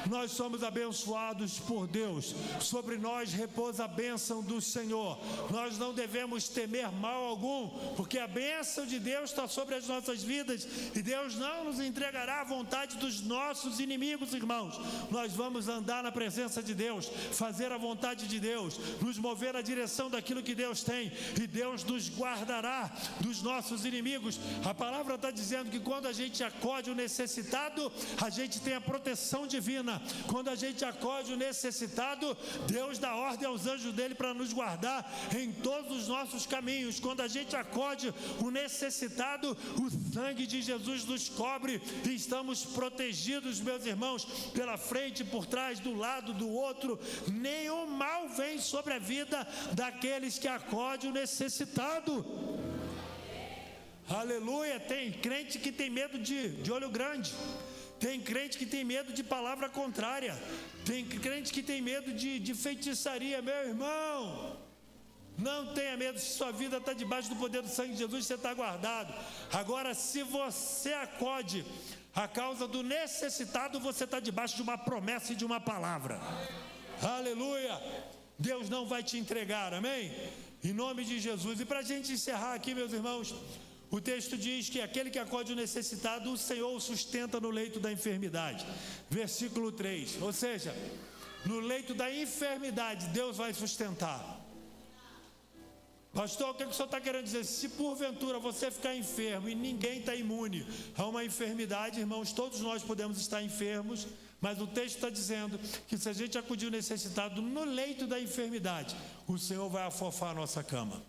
Nós somos abençoados por Deus, sobre nós repousa a bênção do Senhor. Nós não devemos temer mal algum, porque a bênção de Deus está sobre as nossas vidas, e Deus não nos entregará à vontade dos nossos inimigos, irmãos. Nós vamos andar na presença de Deus, fazer a vontade de Deus, nos mover na direção daquilo que Deus tem, e Deus nos guardará dos nossos inimigos. A palavra está dizendo que quando a gente acode o necessitado, a gente tem a proteção divina. Quando a gente acode o necessitado, Deus dá ordem aos anjos dele para nos guardar em todos os nossos caminhos. Quando a gente acode o necessitado, o sangue de Jesus nos cobre e estamos protegidos, meus irmãos, pela frente, por trás, do lado, do outro. Nenhum mal vem sobre a vida daqueles que acodem o necessitado. Aleluia. Tem crente que tem medo de olho grande, tem crente que tem medo de palavra contrária, tem crente que tem medo de feitiçaria. Meu irmão, não tenha medo. Se sua vida está debaixo do poder do sangue de Jesus, você está guardado. Agora, se você acode a causa do necessitado, você está debaixo de uma promessa e de uma palavra. Aleluia. Deus não vai te entregar, amém? Em nome de Jesus. E para a gente encerrar aqui, meus irmãos, o texto diz que aquele que acode o necessitado, o Senhor o sustenta no leito da enfermidade. Versículo 3. Ou seja, no leito da enfermidade, Deus vai sustentar. Pastor, o que o senhor está querendo dizer? Se porventura você ficar enfermo e ninguém está imune a uma enfermidade, irmãos, todos nós podemos estar enfermos, mas o texto está dizendo que se a gente acudir o necessitado no leito da enfermidade, o Senhor vai afofar a nossa cama.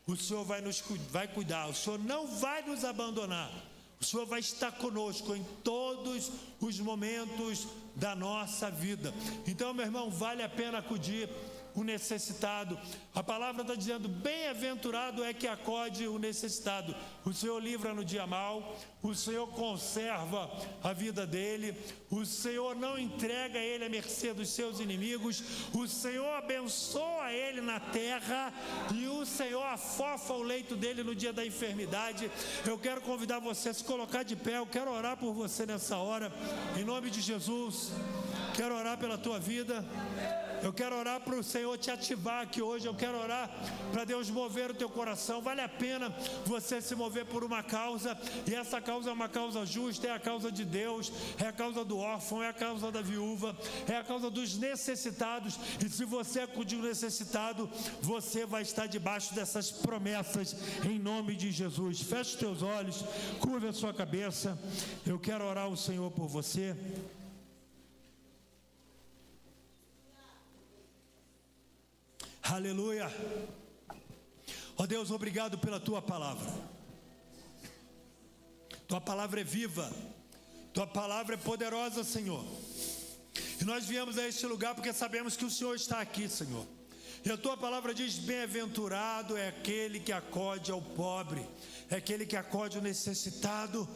O Senhor vai cuidar, o Senhor não vai nos abandonar. O Senhor vai estar conosco em todos os momentos da nossa vida. Então, meu irmão, vale a pena acudir o necessitado. A palavra está dizendo: bem-aventurado é que acode o necessitado. O Senhor livra no dia mau, o Senhor conserva a vida dele, o Senhor não entrega ele à mercê dos seus inimigos, o Senhor abençoa ele na terra e o Senhor afofa o leito dele no dia da enfermidade. Eu quero convidar você a se colocar de pé. Eu quero orar por você nessa hora, em nome de Jesus. Quero orar pela tua vida. Eu quero orar para o Senhor te ativar aqui hoje. Eu quero orar para Deus mover o teu coração. Vale a pena você se mover por uma causa, e essa causa é uma causa justa, é a causa de Deus, é a causa do órfão, é a causa da viúva, é a causa dos necessitados. E se você acudir o necessitado, você vai estar debaixo dessas promessas, em nome de Jesus. Feche os teus olhos, curva a sua cabeça. Eu quero orar ao Senhor por você. Aleluia. Ó Deus, obrigado pela tua palavra. Tua palavra é viva, tua palavra é poderosa, Senhor. E nós viemos a este lugar porque sabemos que o Senhor está aqui, Senhor. E a tua palavra diz: bem-aventurado é aquele que acode ao pobre, é aquele que acode ao necessitado.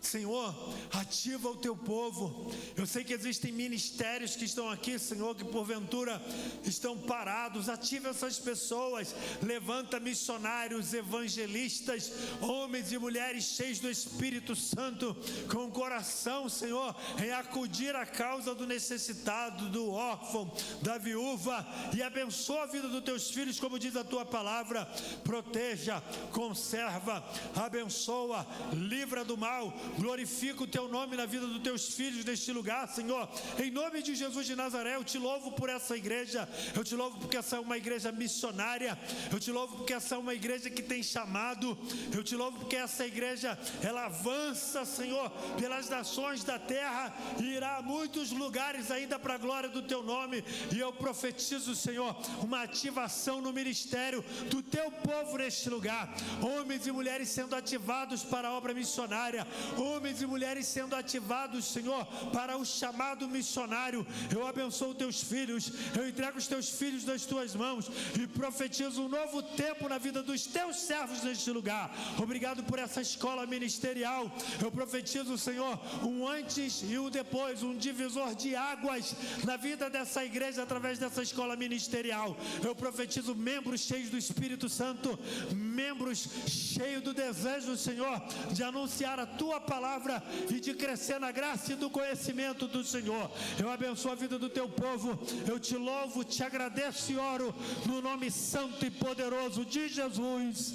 Senhor, ativa o teu povo. Eu sei que existem ministérios que estão aqui, Senhor, que porventura estão parados. Ativa essas pessoas. Levanta missionários, evangelistas, homens e mulheres cheios do Espírito Santo, com o coração, Senhor, em acudir a causa do necessitado, do órfão, da viúva, e abençoa a vida dos teus filhos, como diz a tua palavra. Proteja, conserva, abençoa, livra do mal. Glorifica o teu nome na vida dos teus filhos neste lugar, Senhor. Em nome de Jesus de Nazaré, eu te louvo por essa igreja. Eu te louvo porque essa é uma igreja missionária. Eu te louvo porque essa é uma igreja que tem chamado. Eu te louvo porque essa igreja, ela avança, Senhor, pelas nações da terra e irá a muitos lugares ainda para a glória do teu nome. E eu profetizo, Senhor, uma ativação no ministério do teu povo neste lugar. Homens e mulheres sendo ativados para a obra missionária. Homens e mulheres sendo ativados, Senhor, para o chamado missionário. Eu abençoo teus filhos, eu entrego os teus filhos nas tuas mãos e profetizo um novo tempo na vida dos teus servos neste lugar. Obrigado por essa escola ministerial. Eu profetizo, Senhor, um antes e um depois, um divisor de águas na vida dessa igreja através dessa escola ministerial. Eu profetizo membros cheios do Espírito Santo, membros cheios do desejo, Senhor, de anunciar a tua palavra e de crescer na graça e do conhecimento do Senhor. Eu abençoo a vida do teu povo. Eu te louvo, te agradeço e oro no nome santo e poderoso de Jesus.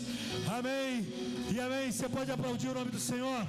Amém e amém. Você pode aplaudir o nome do Senhor?